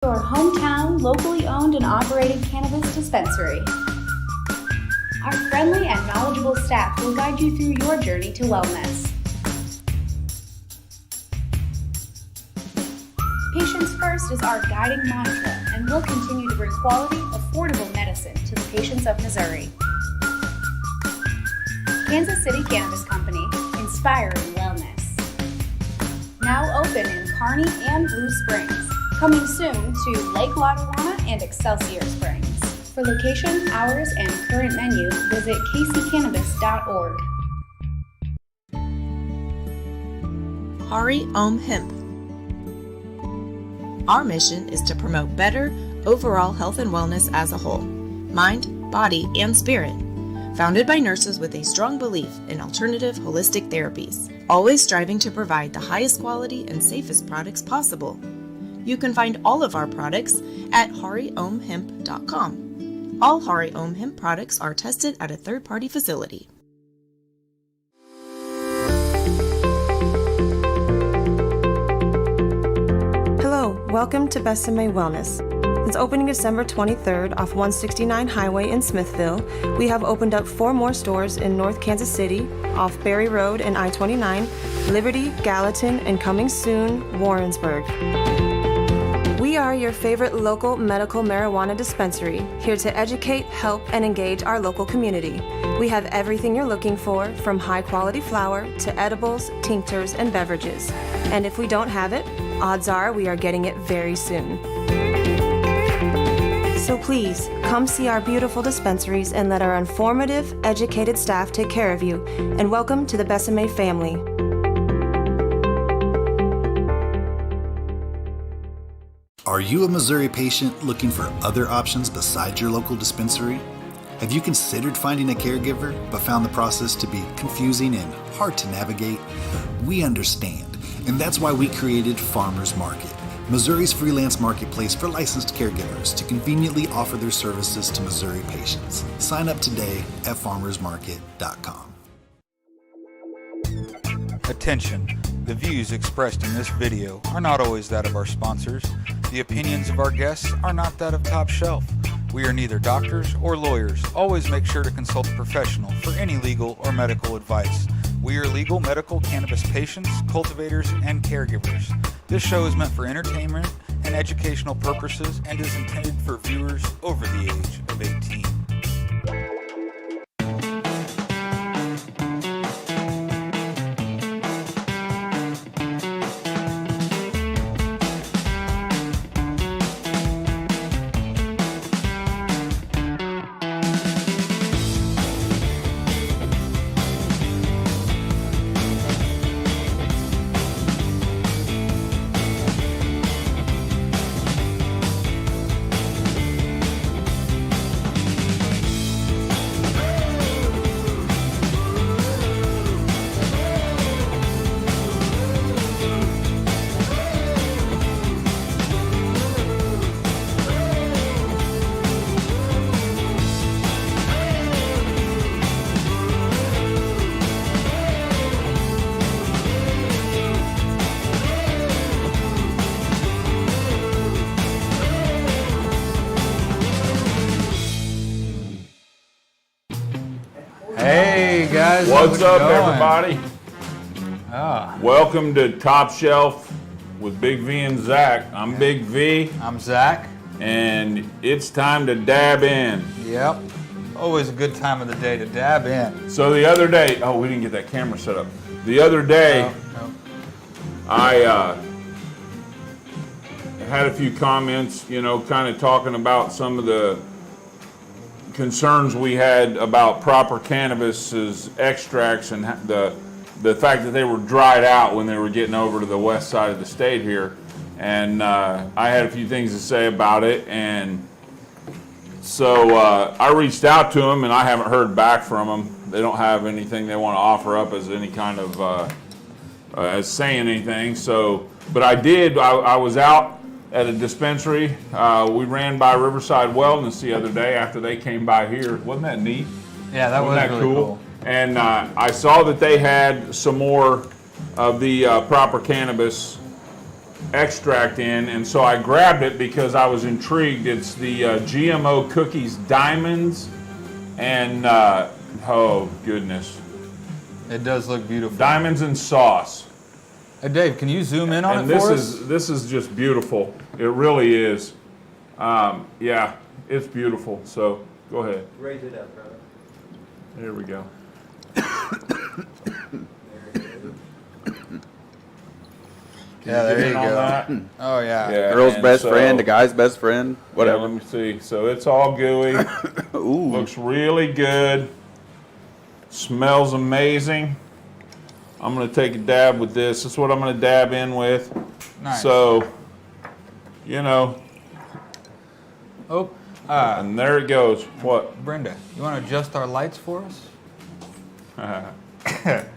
Your hometown, locally owned and operated cannabis dispensary. Our friendly and knowledgeable staff will guide you through your journey to wellness. Patients First is our guiding mantra, and will continue to bring quality, affordable medicine to the patients of Missouri. Kansas City Cannabis Company, inspiring wellness. Now open in Kearney and Blue Springs. Coming soon to Lake Lotawana and Excelsior Springs. For location, hours, and current menu, visit kccannabis.org. Hari Om Hemp. Our mission is to promote better overall health and wellness as a whole, mind, body, and spirit. Founded by nurses with a strong belief in alternative holistic therapies, always striving to provide the highest quality and safest products possible. You can find all of our products at hariomhemp.com. All Hari Om Hemp products are tested at a third-party facility. Hello, welcome to Besame Wellness. Since opening December 23rd off 169 Highway in Smithville, we have opened up 4 more stores in North Kansas City, off Berry Road and I-29, Liberty, Gallatin, and coming soon, Warrensburg. We are your favorite local medical marijuana dispensary, here to educate, help, and engage our local community. We have everything you're looking for, from high-quality flower to edibles, tinctures, and beverages. And if we don't have it, odds are we are getting it very soon. So please, come see our beautiful dispensaries and let our informative, educated staff take care of you. And welcome to the Besame family. Are you a Missouri patient looking for other options besides your local dispensary? Have you considered finding a caregiver but found the process to be confusing and hard to navigate? We understand, and that's why we created Farmers Market, Missouri's freelance marketplace for licensed caregivers to conveniently offer their services to Missouri patients. Sign up today at farmersmarket.com. Attention. The views expressed in this video are not always that of our sponsors. The opinions of our guests are not that of Top Shelf. We are neither doctors or lawyers. Always make sure to consult a professional for any legal or medical advice. We are legal medical cannabis patients, cultivators, and caregivers. This show is meant for entertainment and educational purposes and is intended for viewers over the age of 18. Hey guys, What's up, going? everybody? Ah, Welcome to Top Shelf with Big V and Zach. I'm Big V, I'm Zach. and it's time to dab in. Yep. Always a good time of the day to dab in. So the other day, oh, we didn't get that camera set up. The other day, No. I had a few comments, kind of talking about some of the concerns we had about proper cannabis's extracts and the fact that they were dried out when they were getting over to the west side of the state here. And I had a few things to say about it, and so I reached out to them, and I haven't heard back from them. They don't have anything they want to offer up as any kind of as saying anything. So, but I did. I was out at a dispensary. We ran by Riverside Wellness the other day after they came by here. Wasn't that neat? Yeah, that was Wasn't that really cool? And I saw that they had some more of the proper cannabis extract in, and so I grabbed it because I was intrigued. It's the GMO Cookies Diamonds, and oh goodness, It does look beautiful. diamonds and sauce. Hey, Dave, can you zoom in on And it for this us? is just beautiful. It really is. Yeah, it's beautiful. So go ahead. Raise it up, brother. There we go. Yeah, there you On go. that? Oh, yeah. Yeah, Girl's and best so- friend, the guy's best friend, Yeah, whatever. let me see. So it's all gooey. Ooh. Looks really good. Smells amazing. I'm gonna take a dab with this. That's what I'm gonna dab in with. Nice. So, you know, Oh, and there it goes. What? Brenda, you want to adjust our lights for us?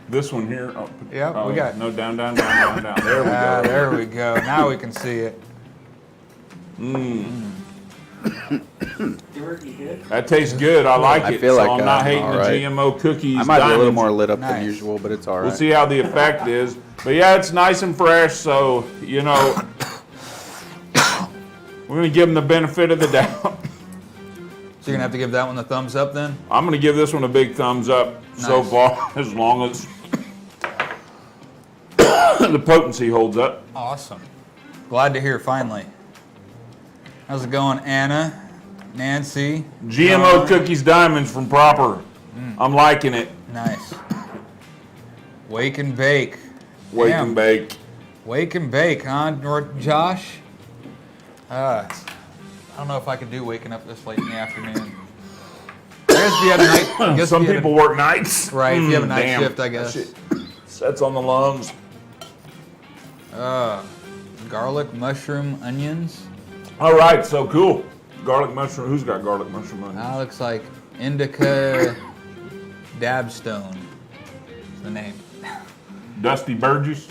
This one here. Oh, Yep, we got- no down. There we go. There we go. Now we can see it. That tastes good. I like I it. feel So like I'm not I'm hating all the right. GMO cookies. I might be a little diamonds. more lit up Nice. than usual, but it's all right. We'll see how the effect is. But yeah, it's nice and fresh. So you know, we're gonna give them the benefit of the doubt. So you're going to have to give that one the thumbs up then? I'm gonna give this one a big thumbs up so Nice. far, as long as the potency holds up. Awesome. Glad to hear finally. How's it going, Anna, Nancy? GMO John? cookies diamonds from Proper. I'm liking it. Nice. Wake and bake. Wake Damn. and bake. Wake and bake, huh, Josh? I don't know if I could do waking up this late in the afternoon. I guess if you had a night, I guess Some if you had people work nights. Right, if you have a night Damn. shift, I That guess. shit sets on the lungs. Garlic, mushroom, onions. All right, so cool. Garlic mushroom. Who's got garlic mushroom onions? That looks like Indica Dabstone. Is the name, Dusty Burgess.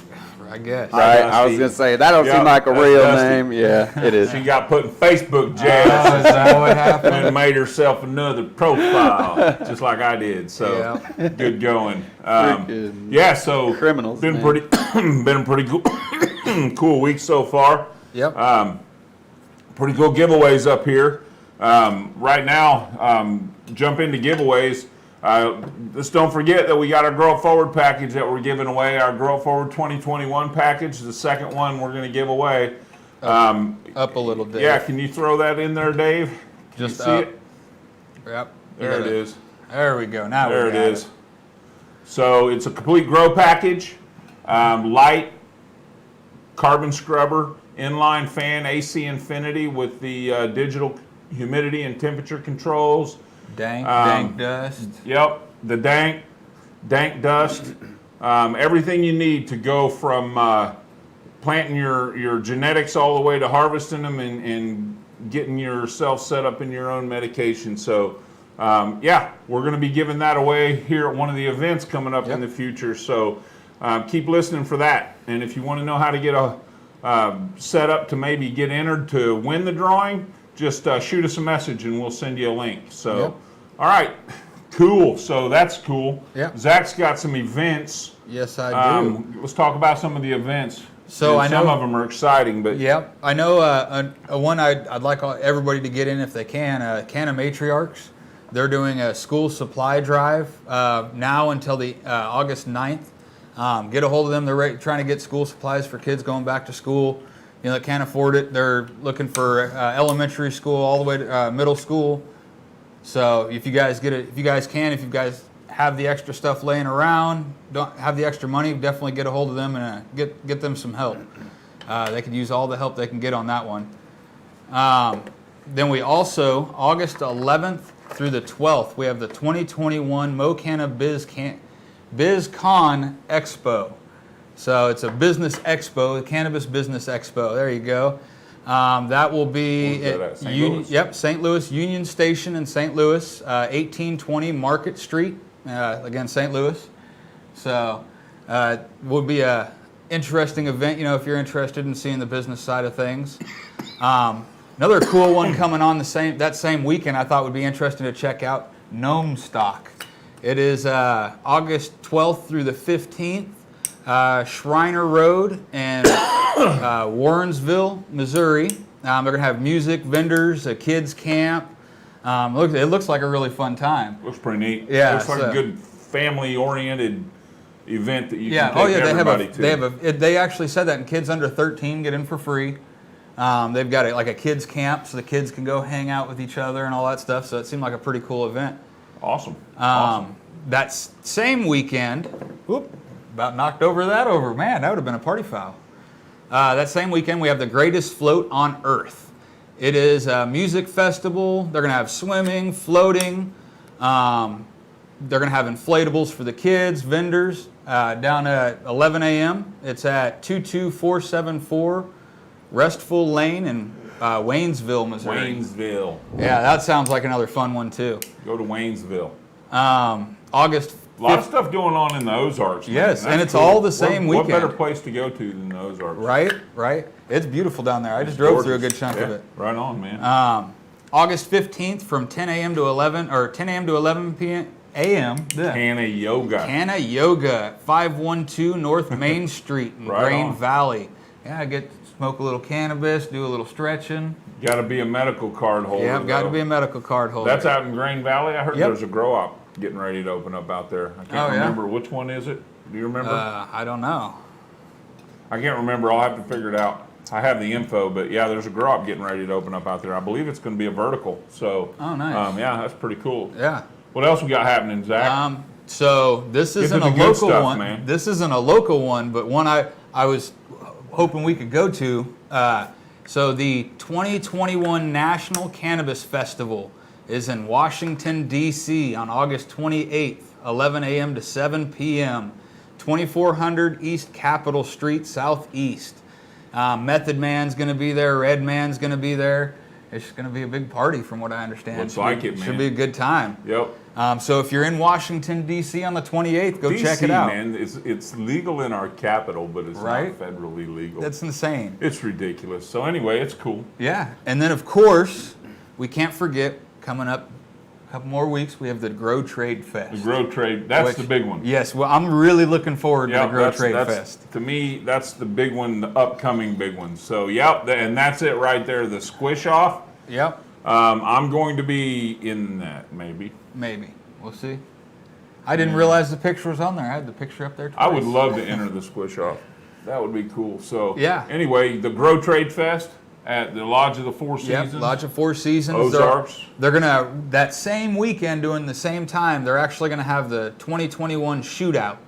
I guess. Right, I was Dusty. gonna say that don't Yeah, seem like a that's real Dusty. name. Yeah, it is. She got put in Facebook Oh, jail is that what happened? and made herself another profile, just like I did. So good going. Freaking Yeah, so criminals, been man. pretty, been a pretty cool week so far. Yep. Pretty cool giveaways up here. Right now, jump into giveaways. Just don't forget that we got our Grow Forward package that we're giving away. Our Grow Forward 2021 package, the second one we're going to give away. Up a little bit. Yeah, can you throw that in there, Dave? Just you see up. it? Yep. There it is. There we go. Now There we it got is. So it's a complete grow package, light carbon scrubber, inline fan, AC Infinity with the digital humidity and temperature controls. Dank dust. Yep, the dank dust, everything you need to go from planting your genetics all the way to harvesting them and getting yourself set up in your own medication. So, yeah, we're going to be giving that away here at one of the events coming up in the future. So, keep listening for that. And if you want to know how to get set up to maybe get entered to win the drawing, just shoot us a message and we'll send you a link. So, Yep. all right, cool. So that's cool. Yep. Zach's got some events. Yes, I do. Let's talk about some of the events. So And I some know- of them are exciting, but Yep, I know a one I'd like everybody to get in if they can. Canna Matriarchs, they're doing a school supply drive now until the August 9th. Get a hold of them. They're trying to get school supplies for kids going back to school. You know, that can't afford it. They're looking for elementary school all the way to middle school. So if you guys get it, if you guys have the extra stuff laying around, don't have the extra money, definitely get a hold of them and get them some help. They could use all the help they can get on that one. Then we also, August 11th through the 12th, we have the 2021 MoCanna BizCon Expo. So it's a business expo, a cannabis business expo. There you go. That will be Where's that at? St. Louis? Yep, St. Louis Union Station in St. Louis, 1820 Market Street, again St. Louis. So will be a interesting event. You know, if you're interested in seeing the business side of things. Another cool one coming on that same weekend I thought would be interesting to check out, Gnome Stock. It is August 12th through the 15th, Shriner Road and Warrensville, Missouri. They're going to have music, vendors, a kids camp. It looks like a really fun time. Looks pretty neat. Yeah, Looks like a good family-oriented event that you can oh take yeah, everybody to. they actually said that, and kids under 13 get in for free. They've got like a kids camp, so the kids can go hang out with each other and all that stuff. So it seemed like a pretty cool event. Awesome. Awesome. That same weekend, about knocked that over. Man, that would have been a party foul. That same weekend, we have the greatest float on Earth. It is a music festival. They're going to have swimming, floating. They're going to have inflatables for the kids, vendors, down at 11 a.m. It's at 22474 Restful Lane in Waynesville, Missouri. Waynesville. Yeah, that sounds like another fun one, too. Go to Waynesville. August. A lot of stuff going on in the Ozarks. Man. Yes, That's and it's cool. all the same What weekend. better place to go to than the Ozarks? Right. It's beautiful down there. I just drove through a good chunk of it. Right on, man. August 15th from 10 a.m. to 11 p.m. Canna Yoga. Canna Yoga, 512 North Main Street in Right Grain on. Valley. Yeah, I get to smoke a little cannabis, do a little stretching. Got to be a medical card holder. Yeah, I've got to though. be a medical card holder. That's out in Grain Valley. I heard Yep. there's a grow op getting ready to open up out there. I can't Oh, yeah? remember which one is it. Do you remember? I don't know. I can't remember. I'll have to figure it out. I have the info, but yeah, there's a grow op getting ready to open up out there. I believe it's going to be a vertical. So, Oh, nice. yeah, that's pretty cool. Yeah. What else we got happening, Zach? So this Get isn't to a the good local stuff, one. man. This isn't a local one, but one I was hoping we could go to. So the 2021 National Cannabis Festival is in Washington, D.C. on August 28th, 11 a.m. to 7 p.m., 2400 East Capitol Street, Southeast. Method Man's going to be there. Red Man's going to be there. It's going to be a big party from what I understand. Looks like it, man. Should be a good time. Yep. So if you're in Washington, D.C. on the 28th, go check it out. Man, it's legal in our capital, but it's Right? not federally legal. That's insane. It's ridiculous. So anyway, it's cool. Yeah. And then, of course, we can't forget, coming up a couple more weeks, we have the Grow Trade Fest. The Grow Trade, that's Which- the big one. Yes. Well, I'm really looking forward to Yeah, the Grow Trade Fest. To me, that's the big one, the upcoming big one. So, yep, and that's it right there, the squish off. Yep. I'm going to be in that, maybe. Maybe. We'll see. I didn't realize the picture was on there. I had the picture up there twice. I would love to enter the squish off. That would be cool. So, Yeah. Anyway, the Grow Trade Fest at the Lodge of the Four Seasons. Yep, Lodge of Four Seasons. Ozarks. They're going to, that same weekend, during the same time, they're actually going to have the 2021 shootout,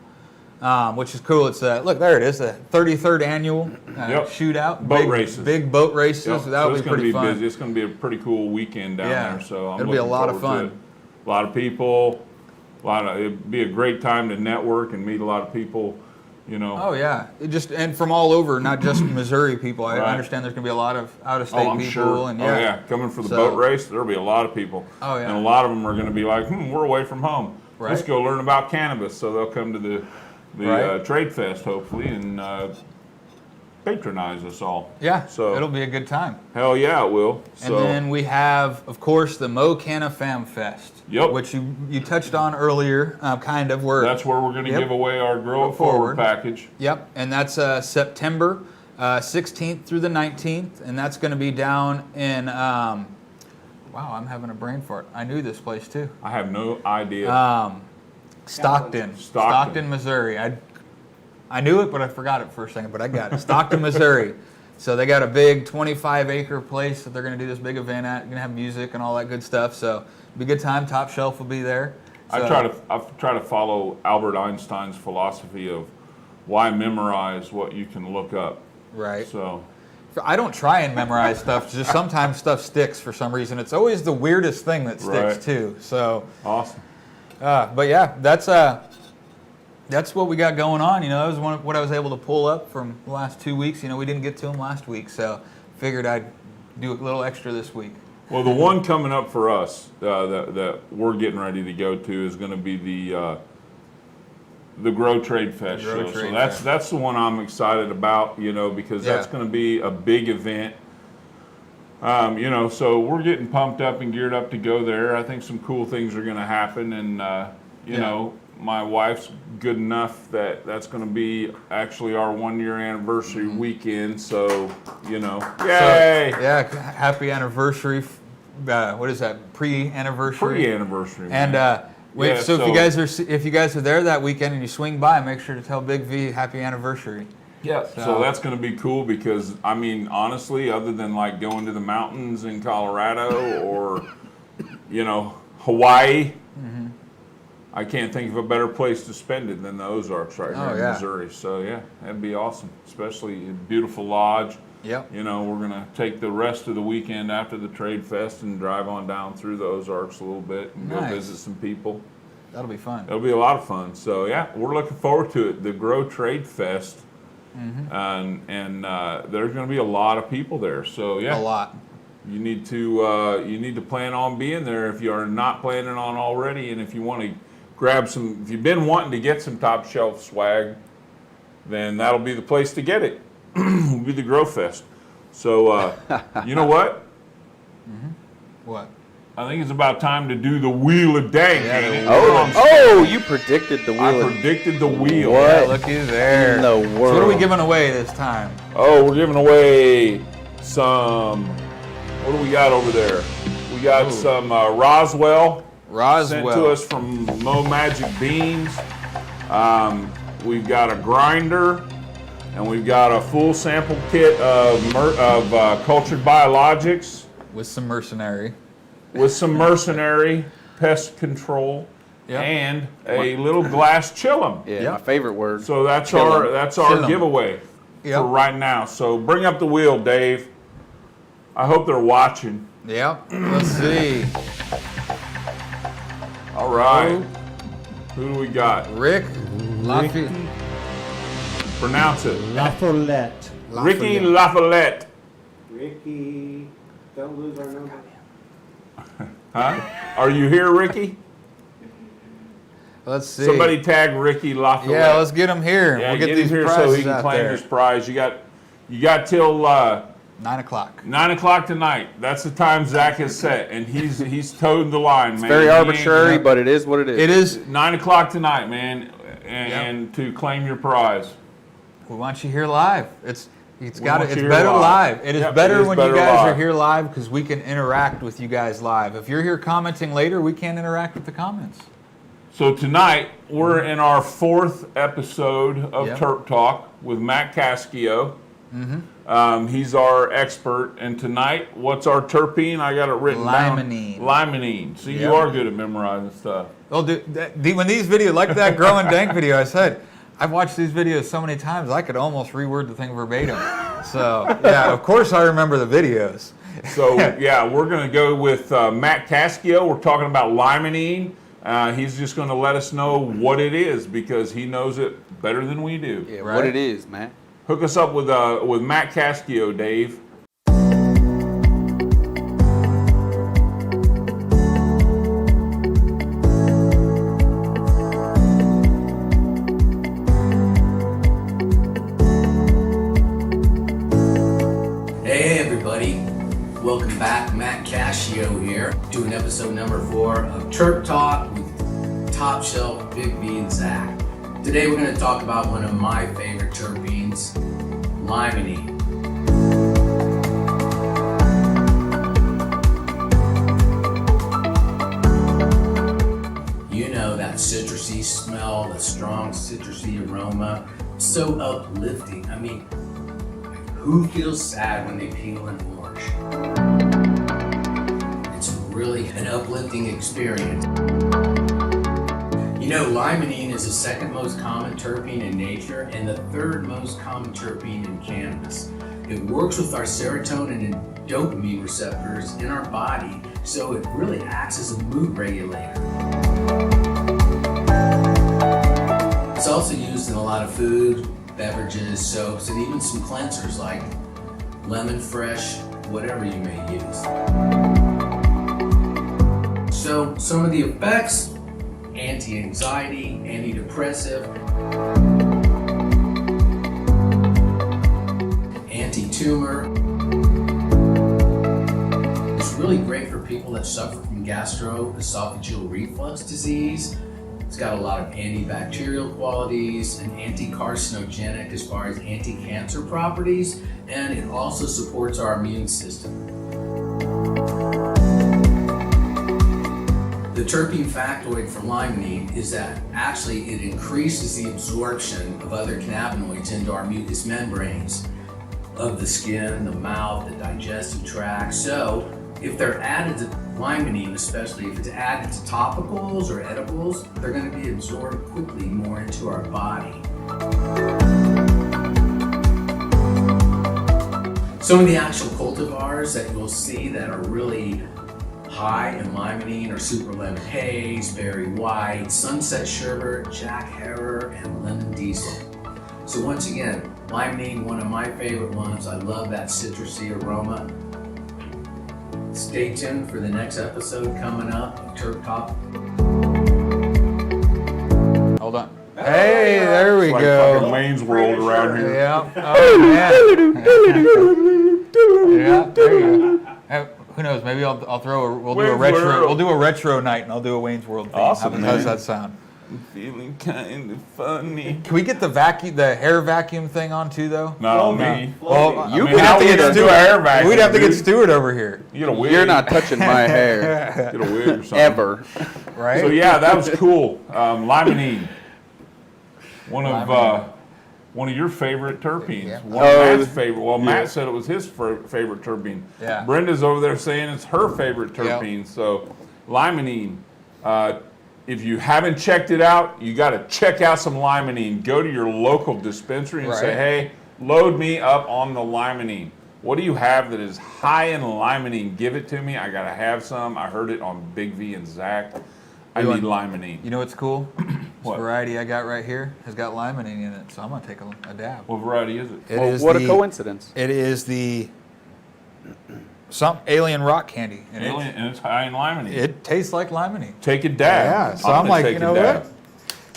which is cool. It's, look, there it is, the 33rd annual Yep. shootout. Boat big, races. Big boat races. Yep. That'll So it's be gonna pretty fun. busy. It's going to be a pretty cool weekend down Yeah. there. So I'm It'll be a looking lot of forward to fun. it. A lot of people. It'd be a great time to network and meet a lot of people. You know. Oh yeah, and from all over, not just Missouri people. I Right. understand there's going to be a lot of out-of-state I'm people, sure. and Oh yeah, coming for the So- boat race, there'll be a lot of people. Oh, yeah. And a lot of them are going to be like, we're away from home. Let's Right. go learn about cannabis. So they'll come to the Right. trade fest hopefully and patronize us all. yeah, So it'll be a good time. hell yeah, it will. And So then we have, of course, the Mo-Canna Fam Fest, Yep. which you touched on earlier, kind of. Where that's where we're going to Yep. give away our Grow It Forward. Forward package. Yep, and that's September 16th through the 19th, and that's going to be down in. Wow, I'm having a brain fart. I knew this place too. I have no idea. Stockton, Missouri. I knew it, but I forgot it for a second, but I got it. Stockton, Missouri. So they got a big 25-acre place that they're going to do this big event at. You're going to have music and all that good stuff. So it'll be a good time. Top Shelf will be there. I try to follow Albert Einstein's philosophy of why memorize what you can look up. Right. So I don't try and memorize stuff. Just sometimes stuff sticks for some reason. It's always the weirdest thing that sticks Right. too. So, awesome. but yeah, that's what we got going on. You know, that was what I was able to pull up from the last 2 weeks. You know, we didn't get to them last week, so figured I'd do a little extra this week. Well, the one coming up for us that we're getting ready to go to is going to be the Grow Trade Fest Grow show. Trade So Fest. that's the one I'm excited about. You know, because that's Yeah. going to be a big event. You know, so we're getting pumped up and geared up to go there. I think some cool things are going to happen, and you Yeah. know, my wife's good enough that that's going to be actually our 1-year anniversary weekend. So, you know, yay! So, yeah, happy anniversary. What is that? Pre-anniversary. Pre-anniversary. And Yeah, so if you guys are there that weekend and you swing by, make sure to tell Big V happy anniversary. Yeah, so that's going to be cool because, I mean, honestly, other than like going to the mountains in Colorado or, you know, Hawaii, I can't think of a better place to spend it than the Ozarks right here in Missouri. So, yeah, that'd be awesome, especially a beautiful lodge. Yep. You know, we're going to take the rest of the weekend after the Trade Fest and drive on down through the Ozarks a little bit and go visit some people. That'll be fun. It'll be a lot of fun. So, yeah, we're looking forward to it. The Grow Trade Fest. And there's going to be a lot of people there. So, yeah. A lot. You need to plan on being there if you are not planning on already, and if you want to grab some, if you've been wanting to get some top shelf swag, then that'll be the place to get it. It'll be the Grow Fest. So you know what? What? I think it's about time to do the wheel of dank. Yeah, You predicted the wheel. I predicted the wheel. What? Yeah, looky there. In the world. So what are we giving away this time? Oh, we're giving away some. What do we got over there? We got some Roswell. Sent to us from Mo Magic Beans. We've got a grinder, and we've got a full sample kit of cultured biologics With some mercenary. with some mercenary pest control and a little glass chillum. Yeah, my favorite word. So that's Chillum. our giveaway for right now. So bring up the wheel, Dave. I hope they're watching. Yep. Let's see. All right. Who do we got? Rick. Lafayette. Pronounce it. La Follette. Ricky LaFollette. Ricky, don't lose our number. Huh? Are you here, Ricky? Let's see. Somebody tag Ricky LaFollette. Yeah, let's get him here. Yeah, we'll get him these here prizes so he can out claim there. his prize. You got till 9 o'clock. 9 o'clock tonight. That's the time Zach has set, and he's towed the line, man. Very He ain't- arbitrary, but it is what it is. It is. 9 o'clock tonight, man, and to claim your prize. We want you here live. It's want you here better live. live. It is Yep, better it is when better you guys are live. here live because we can interact with you guys live. If you're here commenting later, we can't interact with the comments. So tonight we're in our 4th episode of Yep. Terp Talk with Matt Caschio. He's our expert, and tonight, what's our terpene? I got it written Limonene. down. Limonene. See, Yep. you are good at memorizing stuff. Well, when these videos, like that Grow and Dank video, I said, I've watched these videos so many times, I could almost reword the thing verbatim. So, yeah, of course I remember the videos. So, yeah, we're going to go with Matt Caschio. We're talking about limonene. He's just going to let us know what it is because he knows it better than we do. Yeah, Right. what it is, man. Hook us up with Matt Caschio, Dave. Hey everybody, welcome back. Matt Caschio here, doing episode number 4 of Terp Talk with Top Shelf, Big B, and Zach. Today we're going to talk about one of my favorite terpenes, limonene. You know that citrusy smell, the strong citrusy aroma, so uplifting. I mean, who feels sad when they peel an orange? It's really an uplifting experience. You know, limonene is the second most common terpene in nature and the third most common terpene in cannabis. It works with our serotonin and dopamine receptors in our body, so it really acts as a mood regulator. It's also used in a lot of food, beverages, soaps, and even some cleansers like Lemon Fresh, whatever you may use. So some of the effects: anti-anxiety, antidepressive, anti-tumor. It's really great for people that suffer from gastroesophageal reflux disease, It's got a lot of antibacterial qualities and anti-carcinogenic as far as anti-cancer properties, and it also supports our immune system. The terpene factoid for limonene is that actually it increases the absorption of other cannabinoids into our mucous membranes of the skin, the mouth, the digestive tract. So if they're added to limonene, especially if it's added to topicals or edibles, they're going to be absorbed quickly more into our body. Some of the actual cultivars that you'll see that are really high in limonene are Super Lemon Haze, Berry White, Sunset Sherbet, Jack Herer, and Lemon Diesel. So once again, limonene, one of my favorite ones. I love that citrusy aroma. Stay tuned for the next episode coming up of Terp Talk. Hold on. Hey, there we It's like go. fucking Wayne's World around here. Yeah. Oh man. Yeah. There you go. Who knows? Maybe we'll do a Wayne's retro. World. We'll do a retro night, and I'll do a Wayne's World theme. Awesome, How does man. that sound? Feeling kind of funny. Can we get the hair vacuum thing on too, though? No, me. Well, You we'd have to get Stewart. a hair vacuum. We'd have to get dude. Stewart over here, You get a wig. You're not touching my hair. Get a wig or something. Ever. right? So yeah, that was cool. Limonene, one of your favorite terpenes. Yeah. One of Matt's favorite. Well, Matt said it was his favorite terpene. Yeah. Brenda's over there saying it's her favorite terpene. So limonene. If you haven't checked it out, you got to check out some limonene. Go to your local dispensary and say, Right. hey, load me up on the limonene. What do you have that is high in limonene? Give it to me. I got to have some. I heard it on Big V and Zach. I You need want- limonene. You know what's cool? This What? variety I got right here has got limonene in it, so I'm gonna take a dab. What variety is it? It Well, is what the- a coincidence. It is the some alien rock candy, and Alien, and it's high in limonene. it tastes like limonene. Take a dab. Yeah, so I'm I'm gonna like, take you a know dab. what?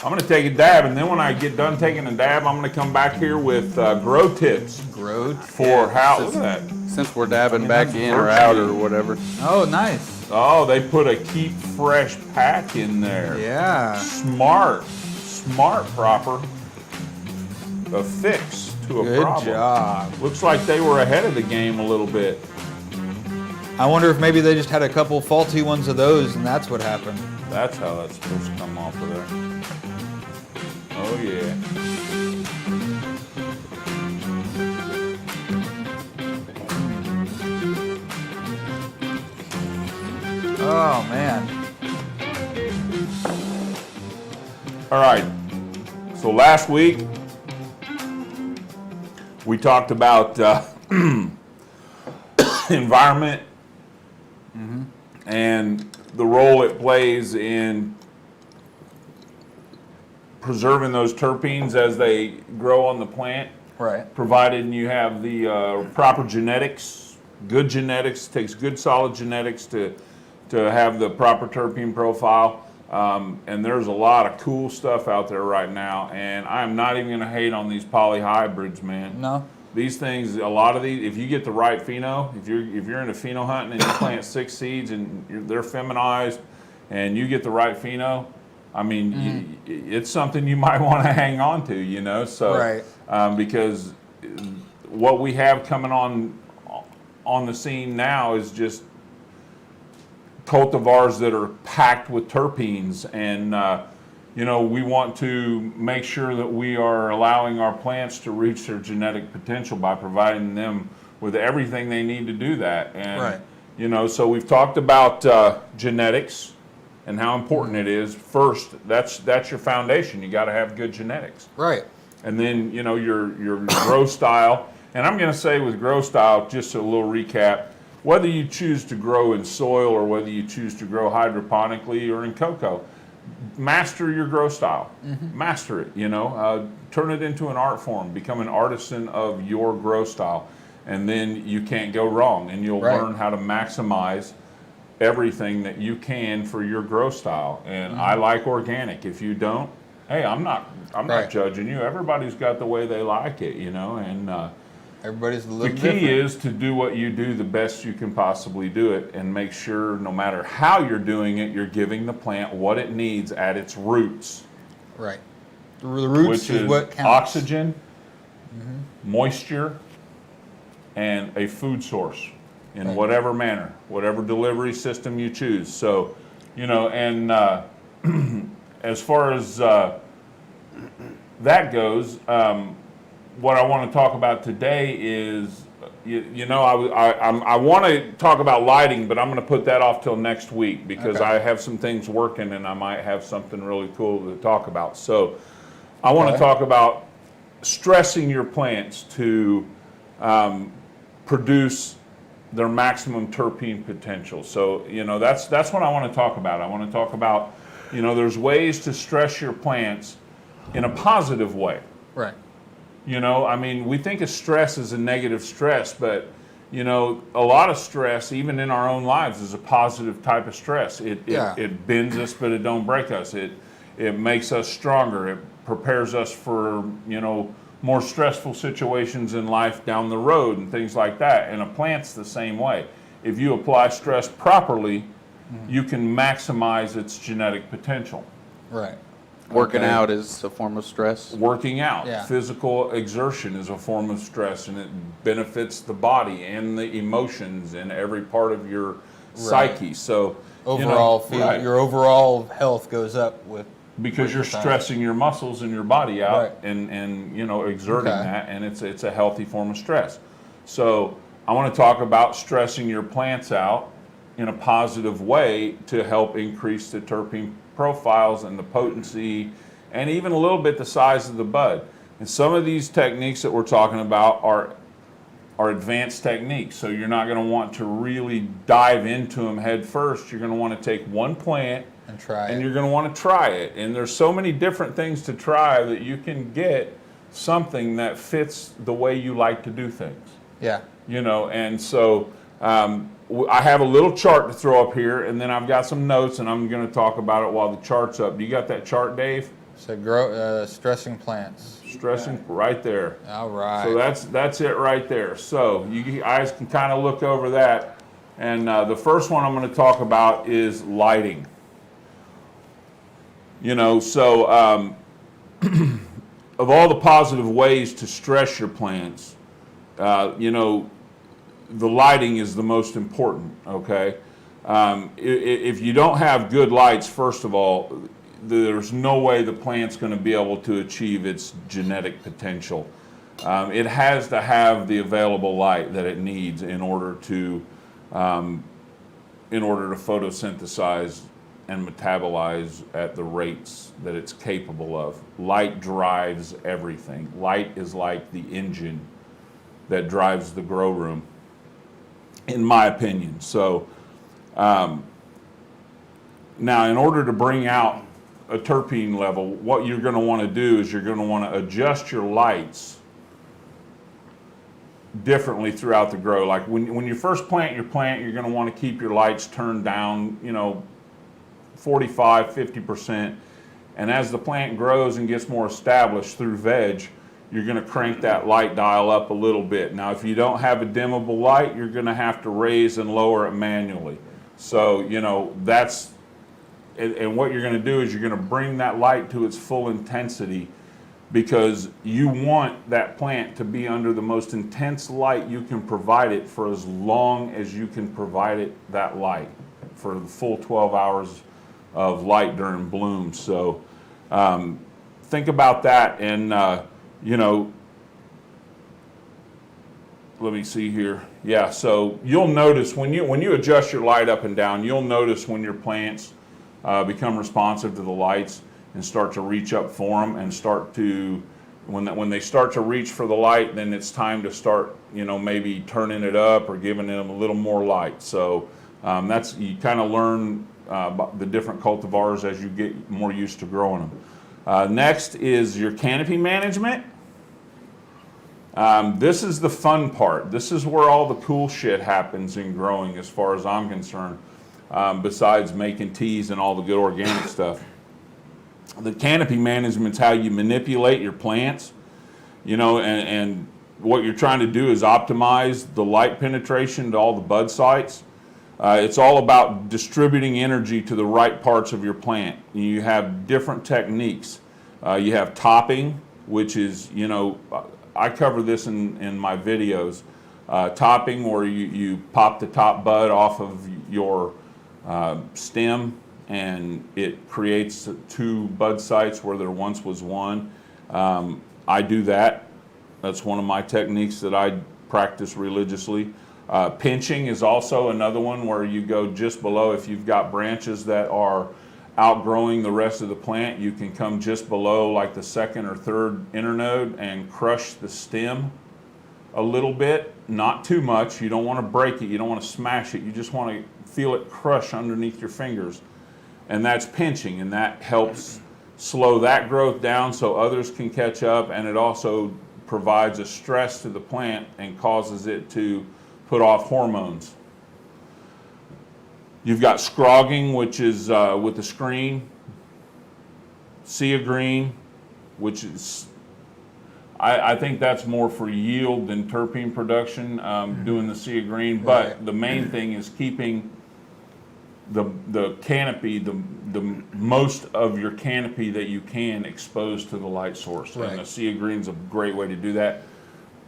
I'm gonna take a dab, and then when I get done taking a dab, I'm gonna come back here with grow tips Grow for how. Look at that. Since we're dabbing back in or out or whatever. Oh, nice. Oh, they put a keep fresh pack in there. Yeah. Smart, proper. A fix to a Good problem. job. Looks like they were ahead of the game a little bit. I wonder if maybe they just had a couple faulty ones of those, and that's what happened. That's how that's supposed to come off of there. Oh yeah. Oh man. All right. So last week we talked about environment and the role it plays in preserving those terpenes as they grow on the plant, Right. provided you have the proper genetics. Good genetics, takes good solid genetics to have the proper terpene profile. And there's a lot of cool stuff out there right now, and I'm not even going to hate on these polyhybrids, man. No. These things, a lot of these, if you get the right pheno, if you're into pheno hunting and you plant 6 seeds and they're feminized, and you get the right pheno, I mean, it's something you might want to hang on to, you know. So, Right. Because what we have coming on the scene now is just cultivars that are packed with terpenes, and you know, we want to make sure that we are allowing our plants to reach their genetic potential by providing them with everything they need to do that. And Right. you know, so we've talked about genetics and how important it is. First, that's your foundation. You got to have good genetics. Right. And then, you know, your grow style. And I'm going to say with grow style, just a little recap, whether you choose to grow in soil or whether you choose to grow hydroponically or in cocoa, master your grow style. Master it, you know. Turn it into an art form. Become an artisan of your grow style. And then you can't go wrong. And you'll Right. learn how to maximize everything that you can for your grow style. And I like organic. If you don't, hey, I'm not Right. judging you. Everybody's got the way they like it, you know. And Everybody's a The little key different. is to do what you do the best you can possibly do it, and make sure no matter how you're doing it, you're giving the plant what it needs at its roots, Right. The roots which is is what counts. oxygen, moisture, and a food source in Right. whatever manner, whatever delivery system you choose. So, and as far as that goes, what I want to talk about today is, I want to talk about lighting, but I'm going to put that off till next week because Okay. I have some things working and I might have something really cool to talk about. So I want to Okay. talk about stressing your plants to produce their maximum terpene potential. So, that's what I want to talk about. I want to talk about, there's ways to stress your plants in a positive way. Right. We think of stress as a negative stress, but, a lot of stress, even in our own lives, is a positive type of stress. It bends us, but it don't break us. It makes us stronger. It prepares us for, more stressful situations in life down the road and things like that. And a plant's the same way. If you apply stress properly, you can maximize its genetic potential. Right. Working Okay. out is a form of stress. Working out, Yeah. physical exertion is a form of stress, and it benefits the body and the emotions and every part of your psyche. So Overall, right. your overall health goes up with because you're exercise. stressing your muscles and your body out, Right. and exerting Okay. that, and it's a healthy form of stress. So I want to talk about stressing your plants out in a positive way to help increase the terpene profiles and the potency, and even a little bit the size of the bud. And some of these techniques that we're talking about are advanced techniques, so you're not going to want to really dive into them head first. You're going to want to take one plant and try and it. you're going to want to try it. And there's so many different things to try that you can get something that fits the way you like to do things. Yeah. And so I have a little chart to throw up here, and then I've got some notes, and I'm going to talk about it while the chart's up. Do you got that chart, Dave? So stressing plants. Stressing right there. All right. So that's it right there. So you guys can kind of look over that. And the first one I'm going to talk about is lighting. Of all the positive ways to stress your plants, the lighting is the most important, okay? If you don't have good lights, first of all, there's no way the plant's going to be able to achieve its genetic potential. It has to have the available light that it needs in order to photosynthesize and metabolize at the rates that it's capable of. Light drives everything. Light is like the engine that drives the grow room, in my opinion. So now, in order to bring out a terpene level, what you're going to want to do is you're going to want to adjust your lights differently throughout the grow. Like when you first plant your plant, you're going to want to keep your lights turned down, 45, 50%. And as the plant grows and gets more established through veg, you're going to crank that light dial up a little bit. Now, if you don't have a dimmable light, you're going to have to raise and lower it manually. So, that's, and what you're going to do is you're going to bring that light to its full intensity, because you want that plant to be under the most intense light you can provide it for as long as you can provide it that light, for the full 12 hours of light during bloom. So think about that, and let me see here. Yeah, so you'll notice when you adjust your light up and down, you'll notice when your plants become responsive to the lights and start to reach up for them, and start to, when they start to reach for the light, then it's time to start, maybe turning it up or giving them a little more light. So you kind of learn the different cultivars as you get more used to growing them. Next is your canopy management. This is the fun part. This is where all the cool shit happens in growing, as far as I'm concerned, besides making teas and all the good organic stuff. The canopy management's how you manipulate your plants, and what you're trying to do is optimize the light penetration to all the bud sites. It's all about distributing energy to the right parts of your plant. You have different techniques. You have topping, which is, I cover this in my videos. Topping, where you pop the top bud off of your stem, and it creates 2 bud sites where there once was one. I do that. That's one of my techniques that I practice religiously. Pinching is also another one where you go just below. If you've got branches that are outgrowing the rest of the plant, you can come just below like the 2nd or 3rd internode and crush the stem a little bit, not too much. You don't want to break it, you don't want to smash it, you just want to feel it crush underneath your fingers. And that's pinching, and that helps slow that growth down so others can catch up, and it also provides a stress to the plant and causes it to put off hormones. You've got scrogging, which is with the screen. Sea green, which is, I think that's more for yield than terpene production, doing the sea green. But the main thing is keeping the canopy, the most of your canopy that you can exposed to the light source. And the sea green's a great way to do that.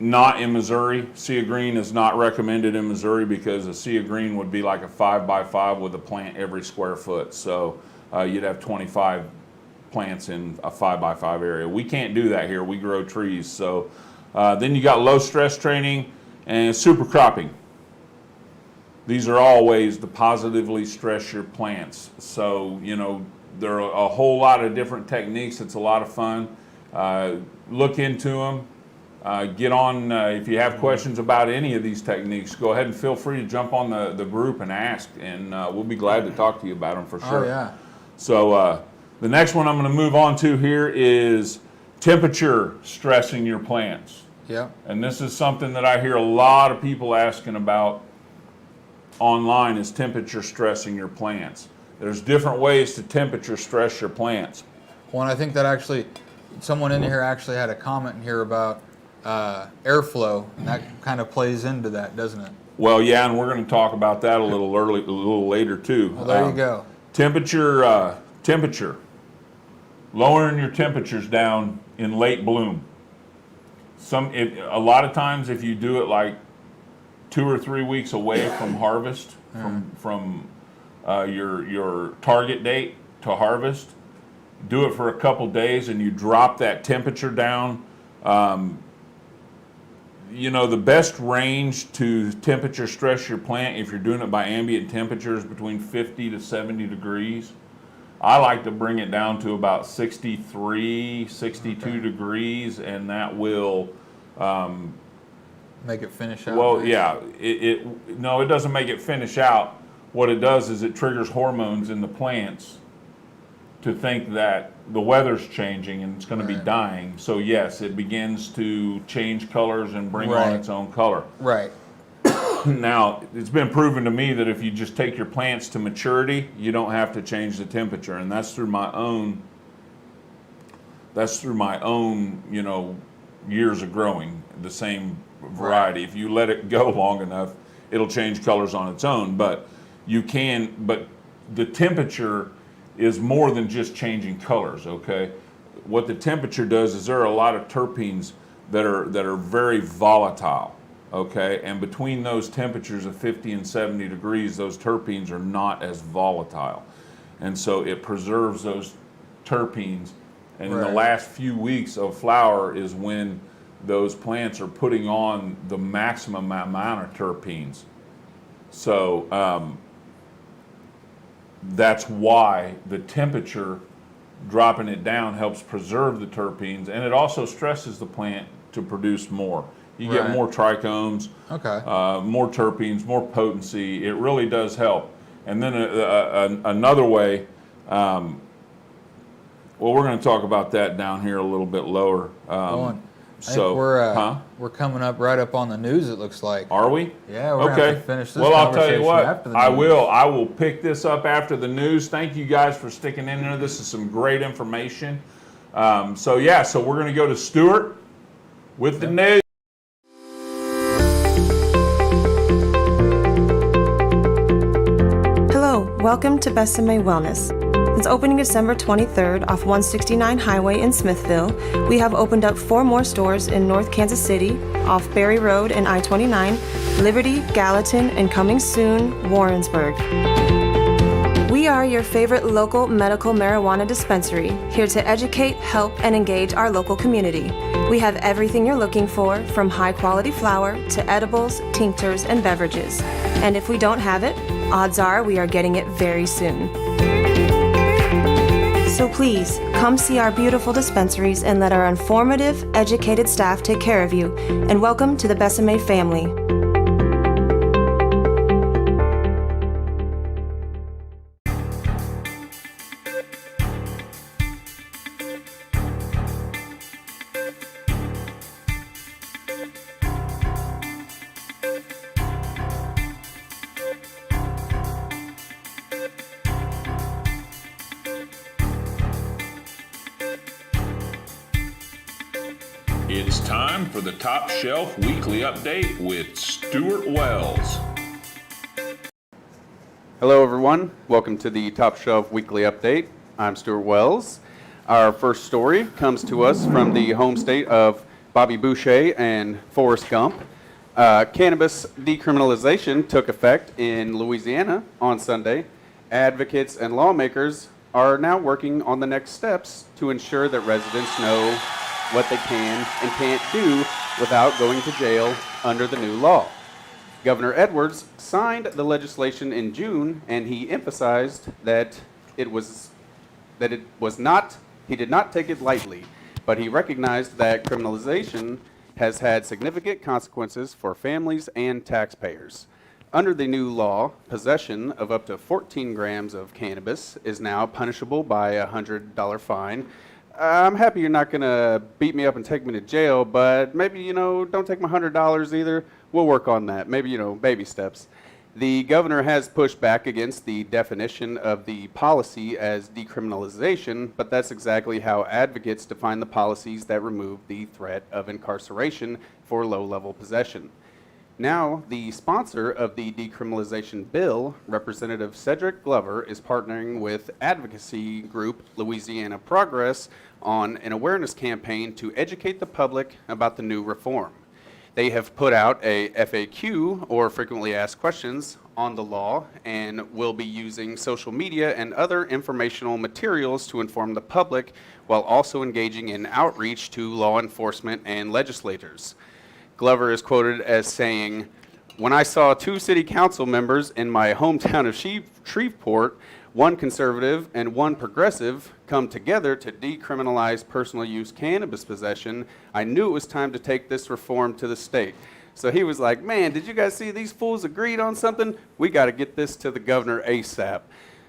Not in Missouri. Sea green is not recommended in Missouri because a sea green would be like a 5x5 with a plant every square foot. So you'd have 25 plants in a 5x5 area. We can't do that here. We grow trees. So then you got low stress training and super cropping. These are all ways to positively stress your plants. So, there are a whole lot of different techniques. It's a lot of fun. Look into them. Get on, if you have questions about any of these techniques, go ahead and feel free to jump on the group and ask, and we'll be glad to talk to you about them for sure. Oh, yeah. So the next one I'm going to move on to here is temperature stressing your plants. Yeah. And this is something that I hear a lot of people asking about online, is temperature stressing your plants. There's different ways to temperature stress your plants. Well, and I think that actually, someone in here actually had a comment in here about airflow, and that kind of plays into that, doesn't it? Well, yeah, and we're going to talk about that a little later too. Well, there you go. Temperature. Lowering your temperatures down in late bloom. A lot of times, if you do it like 2 or 3 weeks away from harvest, from your target date to harvest, do it for a couple days, and you drop that temperature down. The best range to temperature stress your plant, if you're doing it by ambient temperatures, between 50 to 70 degrees. I like to bring it down to about 63, 62 degrees, and that will make it finish out. Well, yeah, no, it doesn't make it finish out. What it does is it triggers hormones in the plants to think that the weather's changing and it's going to be dying. So yes, it begins to change colors and bring on its own color. Right. Now, it's been proven to me that if you just take your plants to maturity, you don't have to change the temperature, and that's through my own years of growing the same variety. If you let it go long enough, it'll change colors on its own. But the temperature is more than just changing colors, okay? What the temperature does is there are a lot of terpenes that are very volatile, okay? And between those temperatures of 50 and 70 degrees, those terpenes are not as volatile. And so it preserves those terpenes. And in the last few weeks of flower is when those plants are putting on the maximum amount of terpenes. So that's why the temperature, dropping it down, helps preserve the terpenes, and it also stresses the plant to produce more. You get more trichomes, more terpenes, more potency. It really does help. And then another way, well, we're going to talk about that down here a little bit lower. I think we're coming up right up on the news, it looks like. Are we? Yeah, we're going to have to finish this Well, I'll tell you conversation what, after the news. I will pick this up after the news. Thank you guys for sticking in there. This is some great information. So we're going to go to Stuart with the news. welcome to Besame Wellness. Since opening December 23rd off 169 Highway in Smithville, we have opened up 4 more stores in North Kansas City, off Berry Road and I-29, Liberty, Gallatin, and coming soon, Warrensburg. We are your favorite local medical marijuana dispensary, here to educate, help, and engage our local community. We have everything you're looking for, from high-quality flower to edibles, tinctures, and beverages. And if we don't have it, odds are we are getting it very soon. So please, come see our beautiful dispensaries and let our informative, educated staff take care of you. And welcome to the Besame family. It's time for the Top Shelf Weekly Update with Stuart Wells. Hello everyone, welcome to the Top Shelf Weekly Update. I'm Stuart Wells. Our first story comes to us from the home state of Bobby Boucher and Forrest Gump. Cannabis decriminalization took effect in Louisiana on Sunday. Advocates and lawmakers are now working on the next steps to ensure that residents know what they can and can't do without going to jail under the new law. Governor Edwards signed the legislation in June, and he emphasized that he did not take it lightly, but he recognized that criminalization has had significant consequences for families and taxpayers. Under the new law, possession of up to 14 grams of cannabis is now punishable by a $100 fine. I'm happy you're not going to beat me up and take me to jail, but maybe, don't take my $100 either. We'll work on that. Maybe, baby steps. The governor has pushed back against the definition of the policy as decriminalization, but that's exactly how advocates define the policies that remove the threat of incarceration for low-level possession. Now, the sponsor of the decriminalization bill, Representative Cedric Glover, is partnering with advocacy group Louisiana Progress on an awareness campaign to educate the public about the new reform. They have put out a FAQ, or frequently asked questions, on the law and will be using social media and other informational materials to inform the public while also engaging in outreach to law enforcement and legislators. Glover is quoted as saying, "When I saw 2 city council members in my hometown of Shreveport, one conservative and one progressive, come together to decriminalize personal use cannabis possession, I knew it was time to take this reform to the state." So he was like, man, did you guys see these fools agreed on something? We got to get this to the governor ASAP.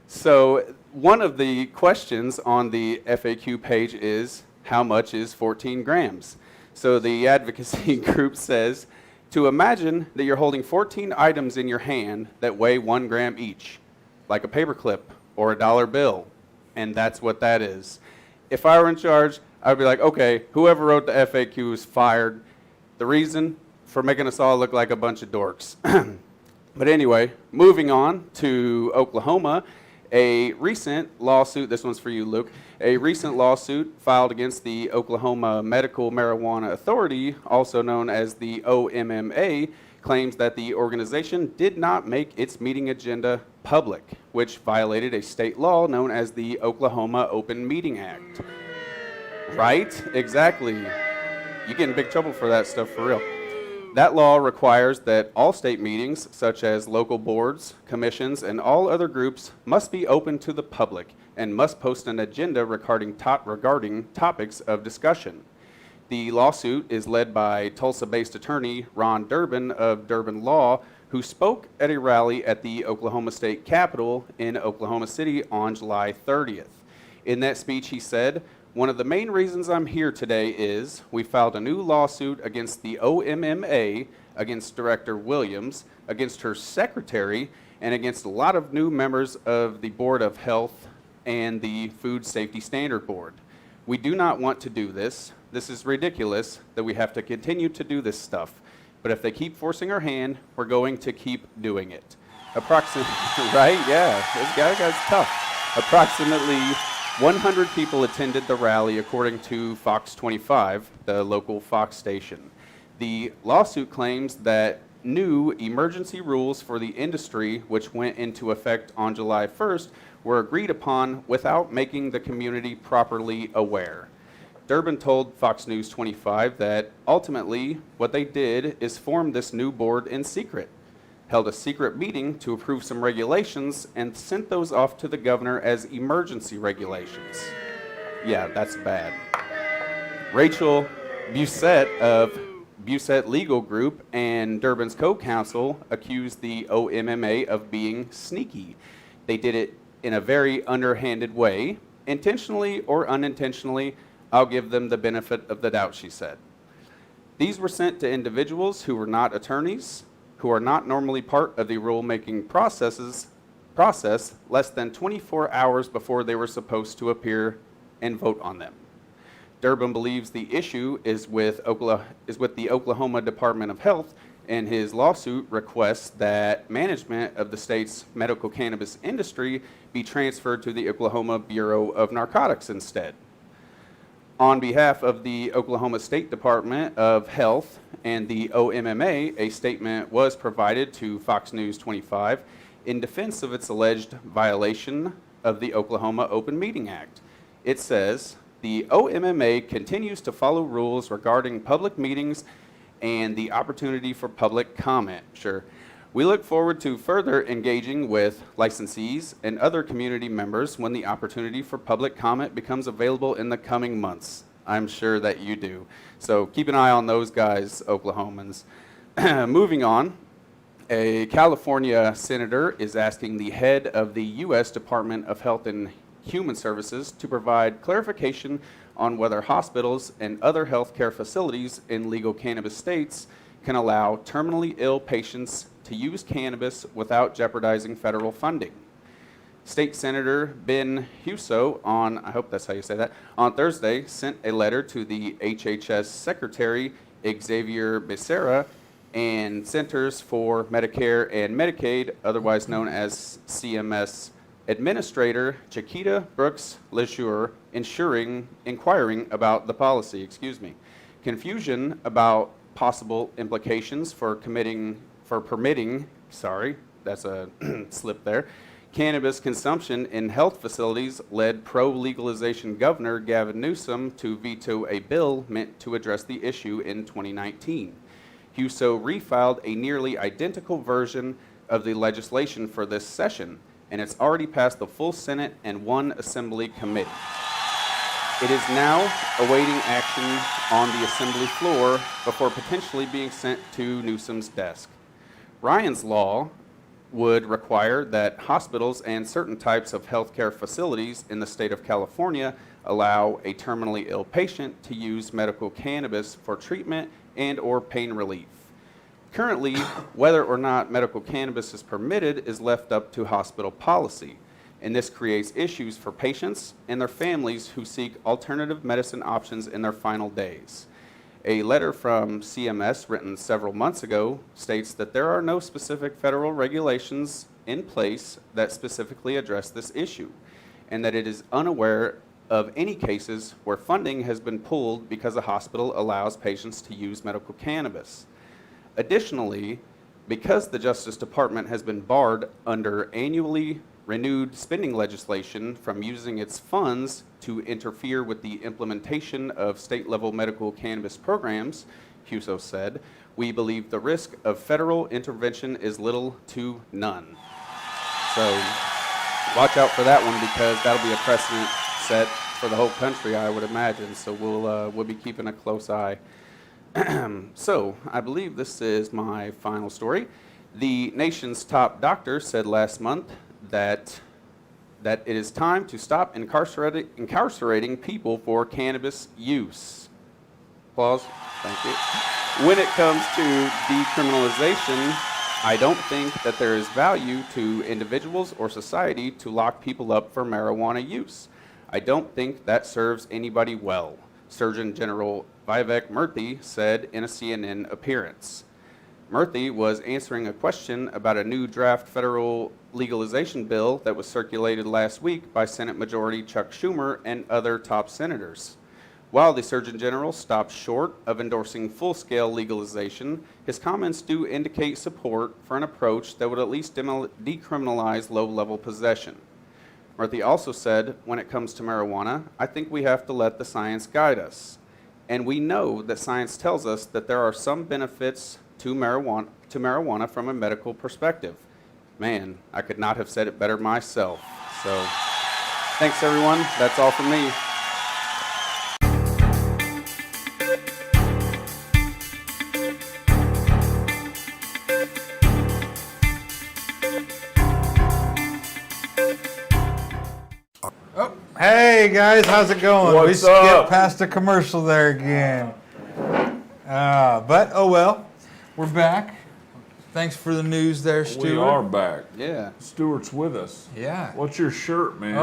So one of the questions on the FAQ page is, how much is 14 grams? So the advocacy group says, to imagine that you're holding 14 items in your hand that weigh 1 gram each, like a paperclip or a dollar bill, and that's what that is. If I were in charge, I'd be like, okay, whoever wrote the FAQ is fired. The reason? For making us all look like a bunch of dorks. But anyway, moving on to Oklahoma, a recent lawsuit, this one's for you, Luke, a recent lawsuit filed against the Oklahoma Medical Marijuana Authority, also known as the OMMA, claims that the organization did not make its meeting agenda public, which violated a state law known as the Oklahoma Open Meeting Act. Right? Exactly. You get in big trouble for that stuff for real. That law requires that all state meetings, such as local boards, commissions, and all other groups, must be open to the public and must post an agenda regarding topics of discussion. The lawsuit is led by Tulsa-based attorney Ron Durbin of Durbin Law, who spoke at a rally at the Oklahoma State Capitol in Oklahoma City on July 30th. In that speech, he said, "One of the main reasons I'm here today is we filed a new lawsuit against the OMMA, against Director Williams, against her secretary, and against a lot of new members of the Board of Health and the Food Safety Standard Board. We do not want to do this. This is ridiculous that we have to continue to do this stuff. But if they keep forcing our hand, we're going to keep doing it." Right? Yeah, this guy's tough. Approximately 100 people attended the rally, according to Fox 25, the local Fox station. The lawsuit claims that new emergency rules for the industry, which went into effect on July 1st, were agreed upon without making the community properly aware. Durbin told Fox News 25 that ultimately what they did is form this new board in secret, held a secret meeting to approve some regulations, and sent those off to the governor as emergency regulations. Yeah, that's bad. Rachel Busette of Busette Legal Group and Durbin's co-counsel accused the OMMA of being sneaky. They did it in a very underhanded way, intentionally or unintentionally. I'll give them the benefit of the doubt, she said. These were sent to individuals who were not attorneys, who are not normally part of the rulemaking process less than 24 hours before they were supposed to appear and vote on them. Durbin believes the issue is with the Oklahoma Department of Health, and his lawsuit requests that management of the state's medical cannabis industry be transferred to the Oklahoma Bureau of Narcotics instead. On behalf of the Oklahoma State Department of Health and the OMMA, a statement was provided to Fox News 25 in defense of its alleged violation of the Oklahoma Open Meeting Act. It says, the OMMA continues to follow rules regarding public meetings and the opportunity for public comment. Sure. We look forward to further engaging with licensees and other community members when the opportunity for public comment becomes available in the coming months. I'm sure that you do. So keep an eye on those guys, Oklahomans. Moving on, a California senator is asking the head of the U.S. Department of Health and Human Services to provide clarification on whether hospitals and other healthcare facilities in legal cannabis states can allow terminally ill patients to use cannabis without jeopardizing federal funding. State Senator Ben Huso I hope that's how you say that, on Thursday sent a letter to the HHS Secretary Xavier Becerra and Centers for Medicare and Medicaid, otherwise known as CMS, Administrator Chiquita Brooks LeJour, inquiring about the policy. Confusion about possible implications for permitting, that's a slip there, cannabis consumption in health facilities led pro-legalization Governor Gavin Newsom to veto a bill meant to address the issue in 2019. Huso refiled a nearly identical version of the legislation for this session, and it's already passed the full Senate and one Assembly committee. It is now awaiting action on the Assembly floor before potentially being sent to Newsom's desk. Ryan's law would require that hospitals and certain types of healthcare facilities in the state of California allow a terminally ill patient to use medical cannabis for treatment and or pain relief. Currently, whether or not medical cannabis is permitted is left up to hospital policy, and this creates issues for patients and their families who seek alternative medicine options in their final days. A letter from CMS written several months ago states that there are no specific federal regulations in place that specifically address this issue, and that it is unaware of any cases where funding has been pulled because a hospital allows patients to use medical cannabis. Additionally, because the Justice Department has been barred under annually renewed spending legislation from using its funds to interfere with the implementation of state-level medical cannabis programs, Huso said, we believe the risk of federal intervention is little to none. So watch out for that one, because that'll be a precedent set for the whole country, I would imagine. So we'll be keeping a close eye. So I believe this is my final story. The nation's top doctor said last month that it is time to stop incarcerating people for cannabis use. Applause. Thank you. When it comes to decriminalization, I don't think that there is value to individuals or society to lock people up for marijuana use. I don't think that serves anybody well, Surgeon General Vivek Murthy said in a CNN appearance. Murthy was answering a question about a new draft federal legalization bill that was circulated last week by Senate Majority Chuck Schumer and other top senators. While the Surgeon General stopped short of endorsing full-scale legalization, his comments do indicate support for an approach that would at least decriminalize low-level possession. Murthy also said, when it comes to marijuana, I think we have to let the science guide us. And we know that science tells us that there are some benefits to marijuana from a medical perspective. Man, I could not have said it better myself. So, thanks everyone. That's all from me. Hey guys, how's it going? What's we skipped up? past a commercial there again. But oh well, we're back. Thanks for the news there, Stuart. We are back. Yeah. Stuart's with us. Yeah. What's your shirt, man?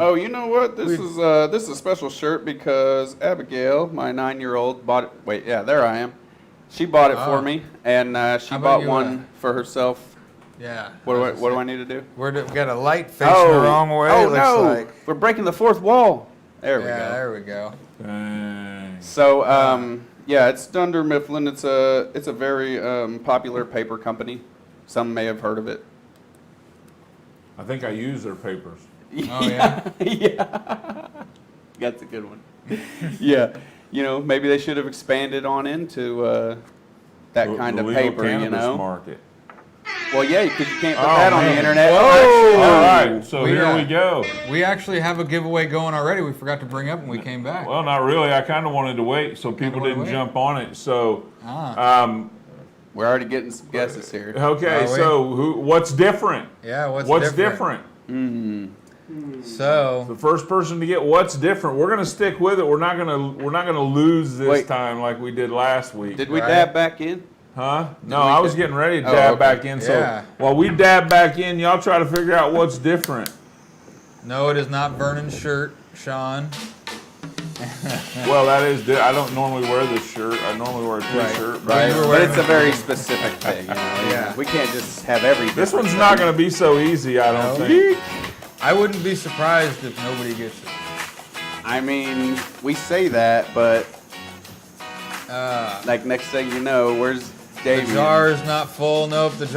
Oh, you know what? This is a special shirt because Abigail, my 9-year-old, bought it. Wait, yeah, there I am. She bought it for me, and she How about bought you, one for herself. Yeah. What do I need to do? We got a light facing the wrong way. Oh it looks no! like. We're breaking the fourth wall. There we go. There we go. Dang. So, yeah, it's Dunder Mifflin. It's a very popular paper company. Some may have heard of it. I think I use their papers. Oh yeah. Yeah. That's a good one. Yeah. You know, maybe they should have expanded on into that kind The of legal paper, you cannabis know? market. Well, yeah, because you can't put Oh, that on the man. internet. Whoa! All right, so We, here we go. We actually have a giveaway going already. We forgot to bring up when we came back. Well, not really. I kind of wanted to wait so people wanted to didn't wait. jump on it. So, We're already getting some guesses here. okay, Are we? so what's different? Yeah. What's different? So The first person to get what's different. We're gonna stick with it. We're not gonna lose this Wait. time like we did last week. Did we Right. dab back in? Huh? No, we I was dab- getting ready to Oh, dab okay. back in. So Yeah. while we dab back in, y'all try to figure out what's different. no, it is not Vernon's shirt, Sean. Well, that is. I don't normally wear this shirt. I normally wear a t-shirt. Right. You were But wearing it's a very specific thing. You know? Yeah. We can't just have every. This different one's not thing. going to be so easy, I don't No. think. I wouldn't be surprised if nobody gets it. I mean, we say that, but like next thing you know, where's The Damien? jar is not full. Nope, that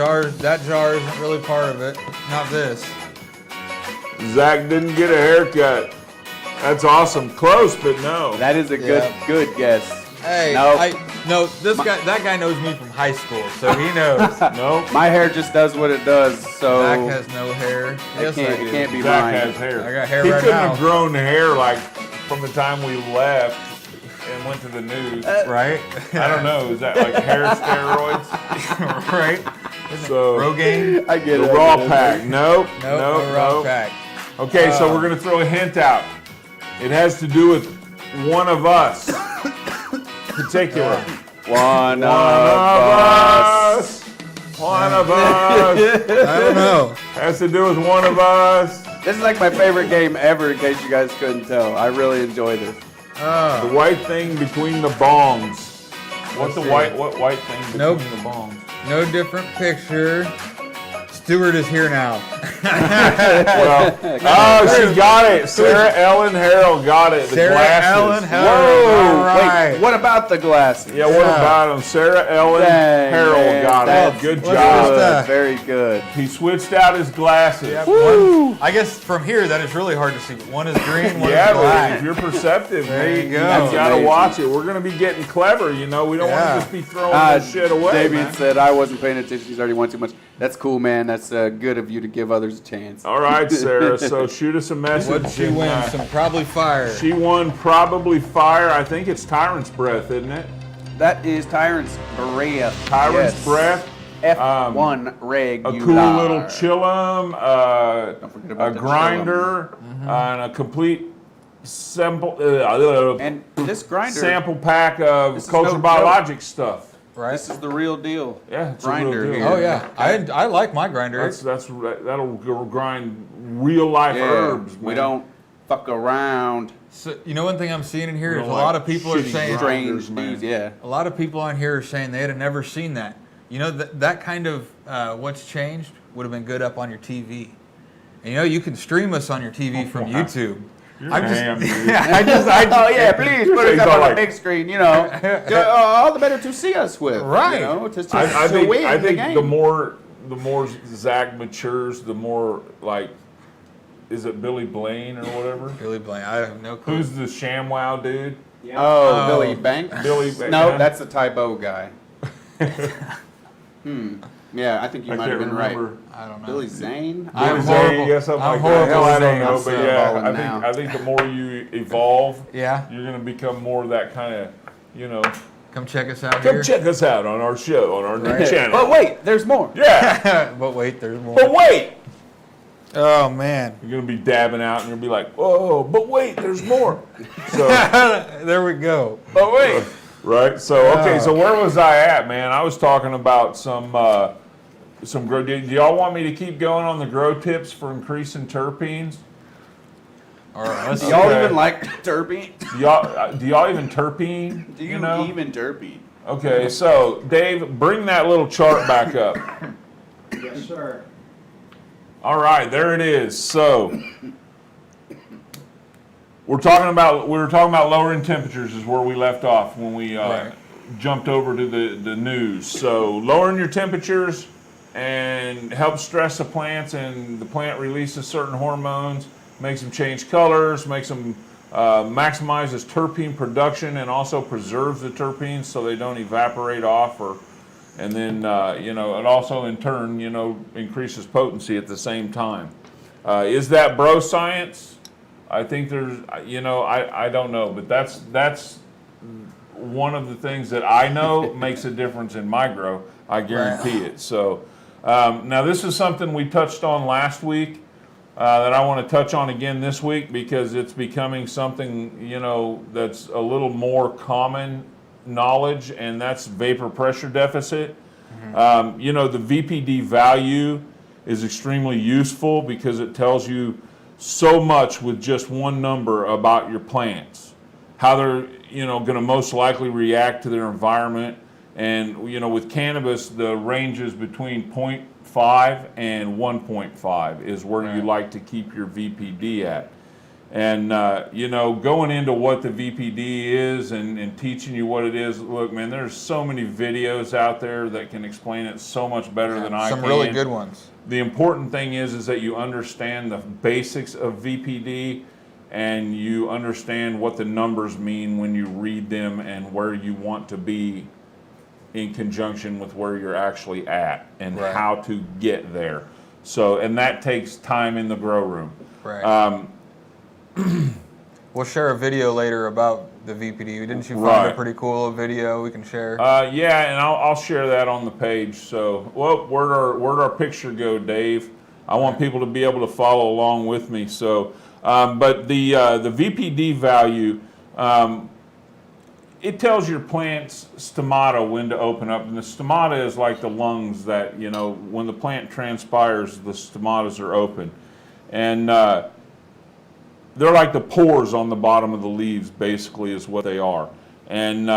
jar isn't really part of it. Not this. Zach didn't get a haircut. That's awesome. Close, but no. That is a Yeah. good guess. Hey, Nope. that guy knows me from high school, so he knows. Nope. My hair just does what it does, so Zach has no hair. Yes, I it do. can't be Zach mine. has hair. I got hair he right couldn't now. have grown hair like from the time we left and went to the news. Right? I don't know. Is that like hair steroids? right? So Rogaine? I get the it. raw pack. Nope. Nope, Nope. no raw Nope. pack. Okay, so we're gonna throw a hint out. It has to do with one of us. Particular. One One of us. One of us. I don't know. Has to do with one of us. This is like my favorite game ever, in case you guys couldn't tell. I really enjoy this. The white thing between the bongs. What see. white thing between Nope. the bongs? No different picture. Stuart is here now. Well, oh, she got it. Sarah Ellen Harrell got it. The Sarah glasses. Ellen Harrell. Whoa! All right. Wait, what about the glasses? Yeah, what about him? Sarah Ellen Dang, Harrell man, got it. that's Good good. job. Good. Very good. He switched out his glasses. Yep, one, I guess from here that is really hard to see, but one is green, one Yeah, is but black. if you're perceptive, There man, you go. you That's gotta amazing. watch it. We're gonna be getting clever, you know. We don't want Yeah. to just be throwing this shit away, Damien man. said I wasn't paying attention. He's already won too much. That's cool, man. That's good of you to give others a chance. All right, Sarah. So shoot us a message. What did she and, win? Some probably fire. She won probably fire. I think it's Tyrant's Breath, isn't it? That is Tyrant's Breath. Tyrant's Yes. Breath. F1 regular. A cool little chillum, Don't forget a about the grinder, and a complete sample, And this grinder, sample pack of This is Culture no Biologic stuff. Right? this is the real deal. Yeah, it's Grinder a real deal. here. Oh yeah, I like my grinder. That'll grind real life herbs. We man. don't fuck around. So, you know, one thing I'm seeing in here We is a don't lot like of people are shitty saying grinders, Strange man. dudes, yeah. a lot of people on here are saying they had never seen that. You know, that kind of what's changed would have been good up on your TV. And you know, you can stream us on your TV from YouTube. Oh yeah, please put us up on the big screen. You know, all the better to see us with. Right. You know, to I think the game. the more Zach matures, the more like, is it Billy Blaine or whatever? Billy Blaine, I have no clue. Who's the ShamWow dude? Oh, Billy Banks. Billy. No, that's the Tybo guy. Yeah, I think you might have been right. I don't know. Billy Zane. I'm Billy horrible. Zane, yeah, something I'm like that. Hell, I don't horrible know, at but Zane. yeah, I think the more you evolve, Yeah. you're gonna become more of that kind of, you know. Come check us out here. Come check us out on our show, on our new channel. But wait, there's more. Yeah, But wait, there's more. but wait, Oh man. you're gonna be dabbing out, and you'll be like, "Whoa, but wait, there's more." So, There we go. but wait, right? So, okay, so where was I at, man? I was talking about some grow. Do y'all want me to keep going on the grow tips for increasing terpenes? All right, let's Do y'all Okay. even like terpene? Do y'all even terpene? Do you know? even terpene? Okay, so Dave, bring that little chart back up. Yes, sir. All right, there it is. So we were talking about lowering temperatures is where we left off when we jumped over to the news. So lowering your temperatures and helps stress the plants, and the plant releases certain hormones, makes them change colors, makes them maximizes terpene production, and also preserves the terpenes so they don't evaporate off, and then you know, it also in turn, you know, increases potency at the same time. Is that bro science? I think there's, you know, I don't know, but that's one of the things that I know makes a difference in my grow. I guarantee it. So now this is something we touched on last week. That I want to touch on again this week because it's becoming something, you know, that's a little more common knowledge, and that's vapor pressure deficit. You know, the VPD value is extremely useful because it tells you so much with just one number about your plants, how they're, you know, going to most likely react to their environment. And, you know, with cannabis, the range is between 0.5 and 1.5 is where you like to keep your VPD at. And, you know, going into what the VPD is and teaching you what it is, look, man, there's so many videos out there that can explain it so much better than I can. Some really good ones. The important thing is that you understand the basics of VPD, and you understand what the numbers mean when you read them and where you want to be in conjunction with where you're actually at and how to get there. So, and that takes time in the grow room. Right. We'll share a video later about the VPD. Didn't you find a pretty cool video we can share? Yeah, and I'll share that on the page. So, well, where'd our picture go, Dave? I want people to be able to follow along with me. So, but the VPD value, it tells your plant's stomata when to open up, and the stomata is like the lungs that, you know, when the plant transpires, the stomatas are open, and they're like the pores on the bottom of the leaves, basically, is what they are. And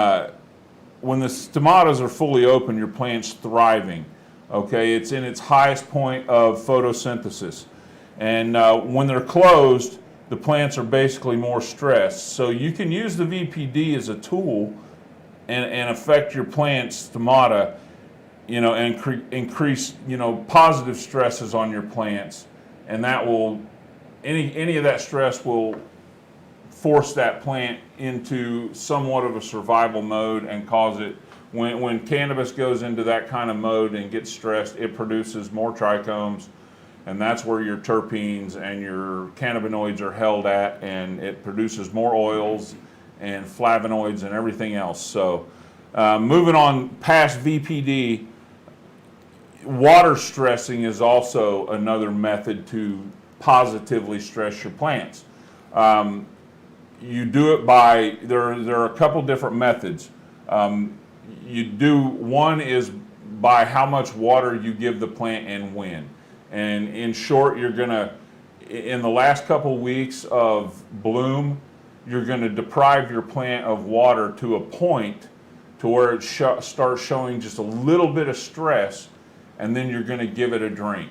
when the stomatas are fully open, your plant's thriving. Okay, it's in its highest point of photosynthesis, and when they're closed, the plants are basically more stressed. So you can use the VPD as a tool and affect your plant's stomata, you know, and increase, you know, positive stresses on your plants. And that will, any of that stress will force that plant into somewhat of a survival mode and cause it, when cannabis goes into that kind of mode and gets stressed, it produces more trichomes. And that's where your terpenes and your cannabinoids are held at, and it produces more oils and flavonoids and everything else. So moving on past VPD, water stressing is also another method to positively stress your plants. You do it by, there are a couple different methods. One is by how much water you give the plant and when. And in short, you're gonna, in the last couple weeks of bloom, you're gonna deprive your plant of water to a point to where it starts showing just a little bit of stress, and then you're going to give it a drink.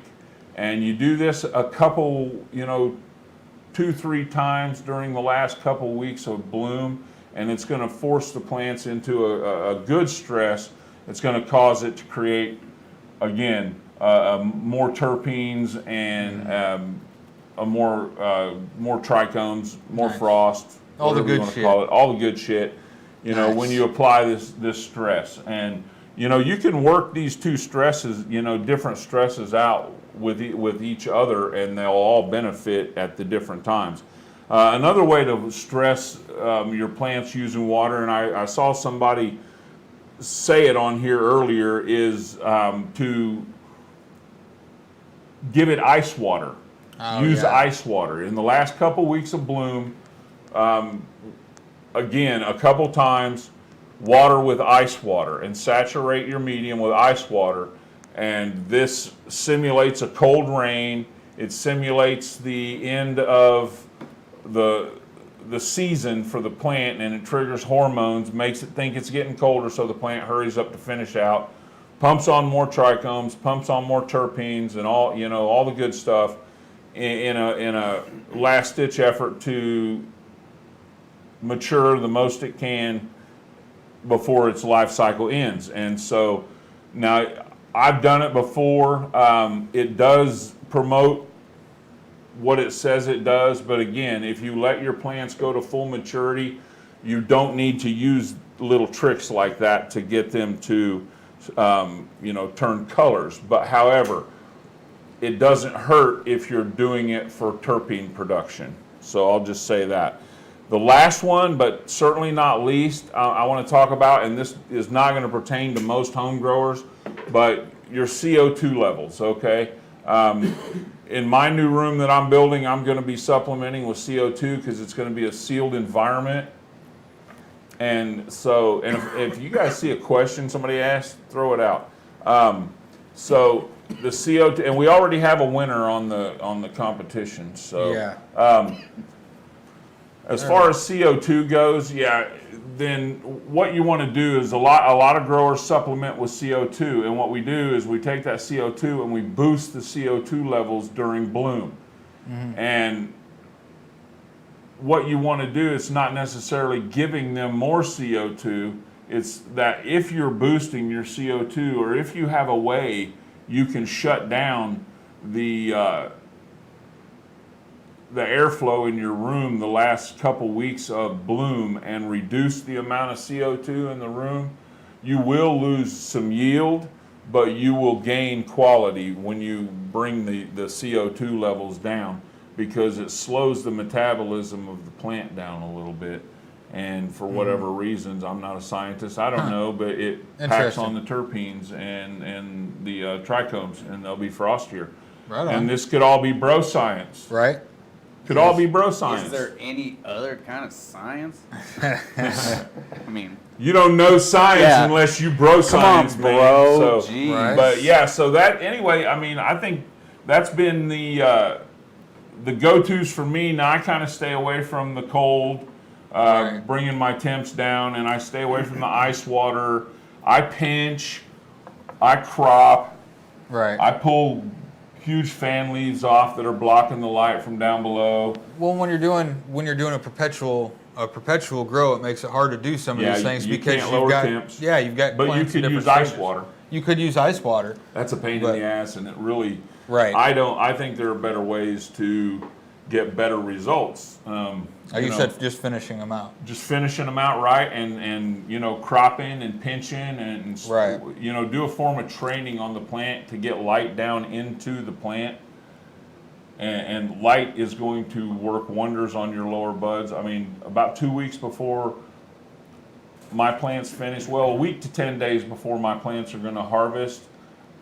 And you do this a couple, 2-3 times during the last couple weeks of bloom, and it's going to force the plants into a good stress. It's going to cause it to create, again, more terpenes and more trichomes, more frost, all the good shit. All the good shit. When you apply this stress, and you can work these two stresses, different stresses out with each other, and they'll all benefit at the different times. Another way to stress your plants using water, and I saw somebody say it on here earlier, is to give it ice water. Use ice water. In the last couple weeks of bloom, again, a couple times, water with ice water, and saturate your medium with ice water. And this simulates a cold rain. It simulates the end of the season for the plant, and it triggers hormones, makes it think it's getting colder, so the plant hurries up to finish out, pumps on more trichomes, pumps on more terpenes, and all the good stuff in a last-ditch effort to mature the most it can before its life cycle ends. And so now I've done it before. It does promote what it says it does, but again, if you let your plants go to full maturity, you don't need to use little tricks like that to get them to turn colors. But however, it doesn't hurt if you're doing it for terpene production. So I'll just say that. The last one, but certainly not least, I want to talk about, and this is not going to pertain to most home growers, but your CO2 levels, okay? In my new room that I'm building, I'm going to be supplementing with CO2 because it's going to be a sealed environment. And so, and if you guys see a question somebody asked, throw it out. So the CO2, and we already have a winner on the competition. So as far as CO2 goes, then what you want to do is a lot of growers supplement with CO2, and what we do is we take that CO2 and we boost the CO2 levels during bloom. And what you want to do is not necessarily giving them more CO2, it's that if you're boosting your CO2, or if you have a way you can shut down the airflow in your room the last couple weeks of bloom and reduce the amount of CO2 in the room, you will lose some yield, but you will gain quality when you bring the CO2 levels down, because it slows the metabolism of the plant down a little bit. And for whatever reasons, I'm not a scientist, I don't know, but it packs on the terpenes and the trichomes, and they'll be frostier. Right on. And this could all be bro science. Right. Could all be bro science. Is there any other kind of science? I mean, you don't know science unless you bro science, man. Bro. So, right. But so that anyway. I mean, I think that's been the go-tos for me. Now I kind of stay away from the cold, bringing my temps down, and I stay away from the ice water. I pinch, I crop, I pull huge fan leaves off that are blocking the light from down below. Well, when you're doing a perpetual grow, it makes it hard to do some of these things because you've got temps. You've got. But you could use ice water. You could use ice water. That's a pain in the ass, and it really. I think there are better ways to get better results. You said just finishing them out. Just finishing them out right, and cropping and pinching and do a form of training on the plant to get light down into the plant. And light is going to work wonders on your lower buds. I mean, about 2 weeks before my plants finish, well, a week to 10 days before my plants are going to harvest,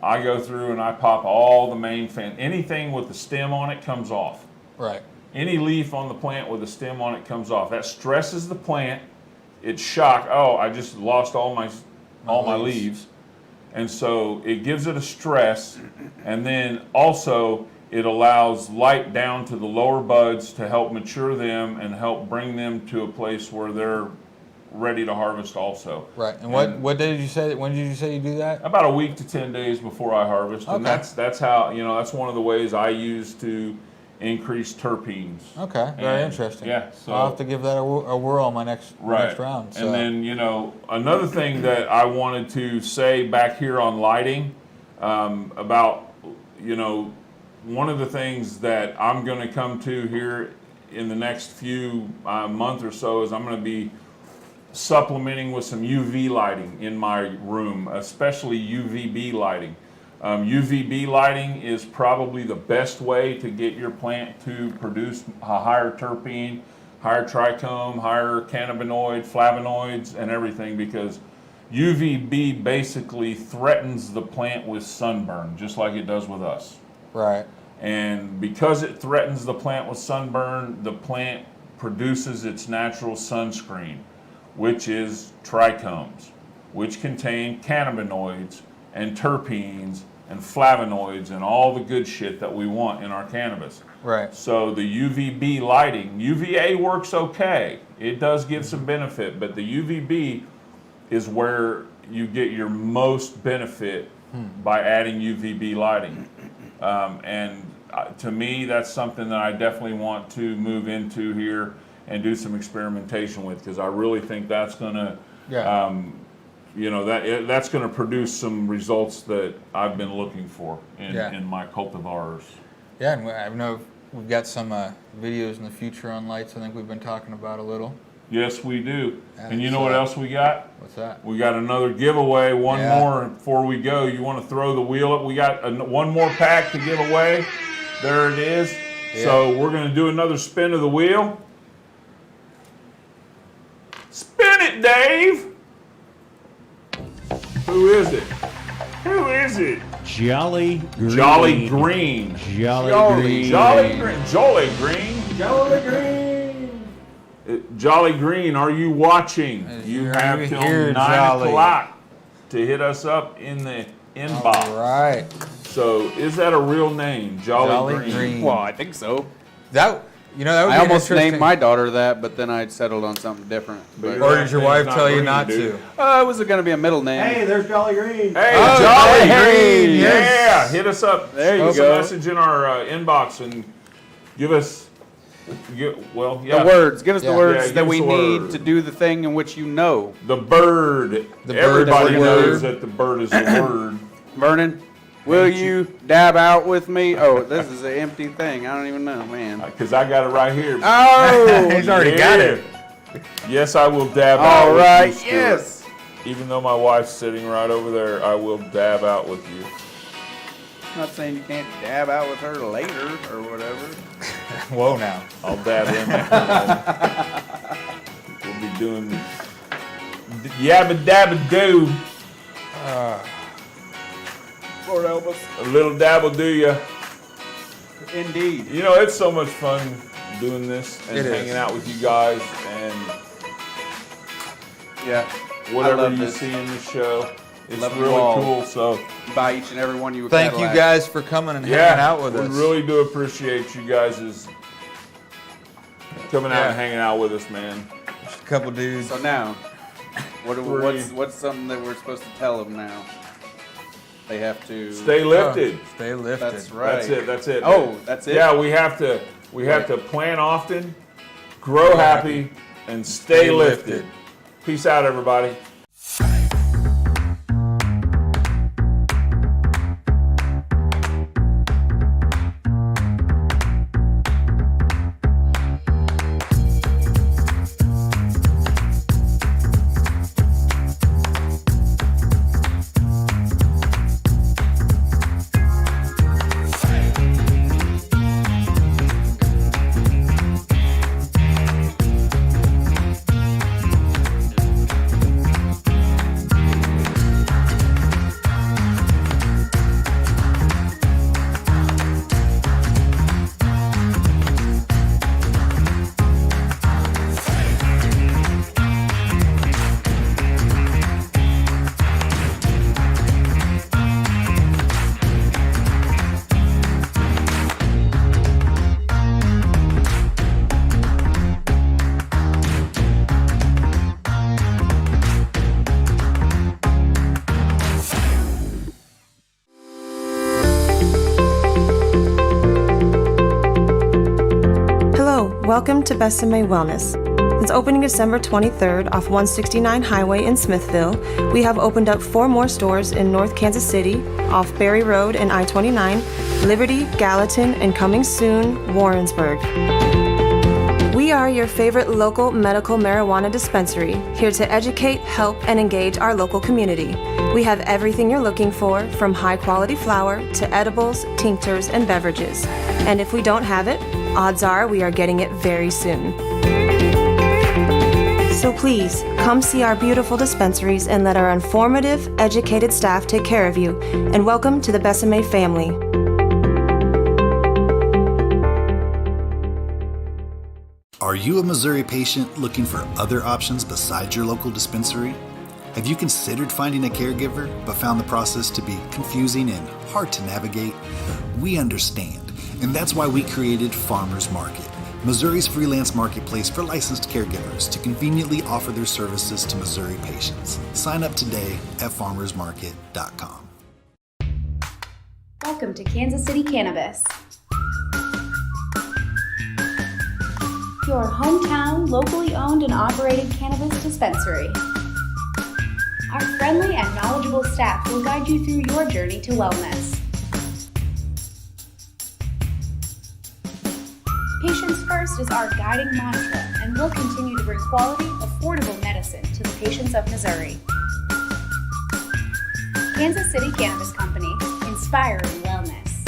I go through and I pop all the main anything with the stem on it comes off. Right. Any leaf on the plant with a stem on it comes off. That stresses the plant. It's shock. Oh, I just lost all my leaves. And so it gives it a stress, and then also it allows light down to the lower buds to help mature them and help bring them to a place where they're ready to harvest also. Right. And what day did you say? When did you say you do that? About a week to 10 days before I harvest, and Okay. that's how, you know, that's one of the ways I use to increase terpenes. Okay. Very And, interesting. yeah, so I'll have to give that a whirl on my next round. So. And then, you know, another thing that I wanted to say back here on lighting, about, you know, one of the things that I'm going to come to here in the next few month or so is I'm going to be supplementing with some UV lighting in my room, especially UVB lighting. UVB lighting is probably the best way to get your plant to produce a higher terpene, higher trichome, higher cannabinoid, flavonoids, and everything, because UVB basically threatens the plant with sunburn, just like it does with us. Right. And because it threatens the plant with sunburn, the plant produces its natural sunscreen, which is trichomes, which contain cannabinoids and terpenes and flavonoids and all the good shit that we want in our cannabis. Right. So the UVB lighting, UVA works okay. It does give some benefit, but the UVB is where you get your most benefit by adding UVB lighting. And to me, that's something that I definitely want to move into here and do some experimentation with, because I really think that's going to, you know, that's going to produce some results that I've been looking for in my cultivars. Yeah, and I know we've got some videos in the future on lights. I think we've been talking about a little. Yes, we do. And you know what else we got? What's that? We got another giveaway. One more before we go. You want to throw the wheel up? We got one more pack to give away. There it is. Yeah. So we're going to do another spin of the wheel. Spin it, Dave. Who is it? Who is it? Jolly Green. Jolly Green. Jolly Green. Jolly Green. Jolly Green. Jolly Green. Jolly Green, are you watching? You have till 9 o'clock to hit us up in the inbox. All right. So, is that a real name, Jolly Green? Well, I think so. That would I be almost interesting. named my daughter that, but then I settled on something different. But, Or did your wife tell you not to? it was going to be a middle name. Hey, there's Jolly Green. Hey, Oh, Jolly hey, Green! yes. Yeah, hit us up. There you Post go. a message in our inbox and give us. The words. Give us the words that we need to do the thing in which you know. The bird. Everybody knows that the bird is the word. Vernon, will you dab out with me? Oh, this is an empty thing. I don't even know, man. Because I got it right here. Oh, He's already got it. Yes, I will dab out all with right, you, Stuart. yes. Even though my wife's sitting right over there, I will dab out with you. I'm not saying you can't dab out with her later or whatever. Whoa, now. I'll dab in with her. We'll be doing yabba dabba do. Lord help us. A little dab will do ya. Indeed. You know, it's so much fun doing this and It is. hanging out with you guys and Yeah. whatever love you this. see in the show. It's Love you really all. cool. So By each and every one of you. a Thank you Cadillac. guys for coming and hanging out with us. we really do appreciate you guys coming out and hanging out with us, man. Just a couple dudes. So now, what's something that we're supposed to tell them now? They have to Stay lifted. Stay lifted. That's right. That's it. Oh, that's it. Yeah, we have to plant often, grow happy, and stay lifted. Peace out, everybody. welcome to Besame Wellness. Since opening December 23rd off 169 Highway in Smithville, we have opened up 4 more stores in North Kansas City, off Berry Road and I-29, Liberty, Gallatin, and coming soon, Warrensburg. We are your favorite local medical marijuana dispensary, here to educate, help, and engage our local community. We have everything you're looking for, from high-quality flower to edibles, tinctures, and beverages. And if we don't have it, odds are we are getting it very soon. So please, come see our beautiful dispensaries and let our informative, educated staff take care of you. And welcome to the Besame family. Are you a Missouri patient looking for other options besides your local dispensary? Have you considered finding a caregiver but found the process to be confusing and hard to navigate? We understand, and that's why we created Farmers Market, Missouri's freelance marketplace for licensed caregivers to conveniently offer their services to Missouri patients. Sign up today at farmersmarket.com. Welcome to Kansas City Cannabis, your hometown, locally owned and operated cannabis dispensary. Our friendly and knowledgeable staff will guide you through your journey to wellness. Patients First is our guiding mantra, and we'll continue to bring quality, affordable medicine to the patients of Missouri. Kansas City Cannabis Company, inspiring wellness.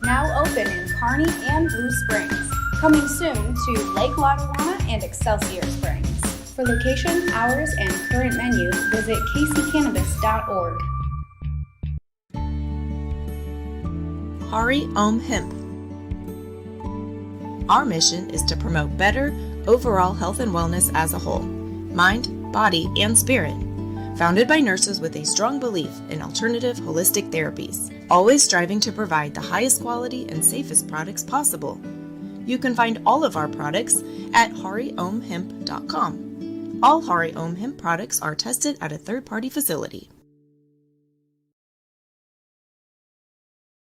Now open in Kearney and Blue Springs. Coming soon to Lake Lotawana and Excelsior Springs. For location, hours, and current menu, visit kccannabis.org. Hari Om Hemp. Our mission is to promote better overall health and wellness as a whole, mind, body, and spirit. Founded by nurses with a strong belief in alternative holistic therapies, always striving to provide the highest quality and safest products possible. You can find all of our products at hariomhemp.com. All Hari Om Hemp products are tested at a third-party facility.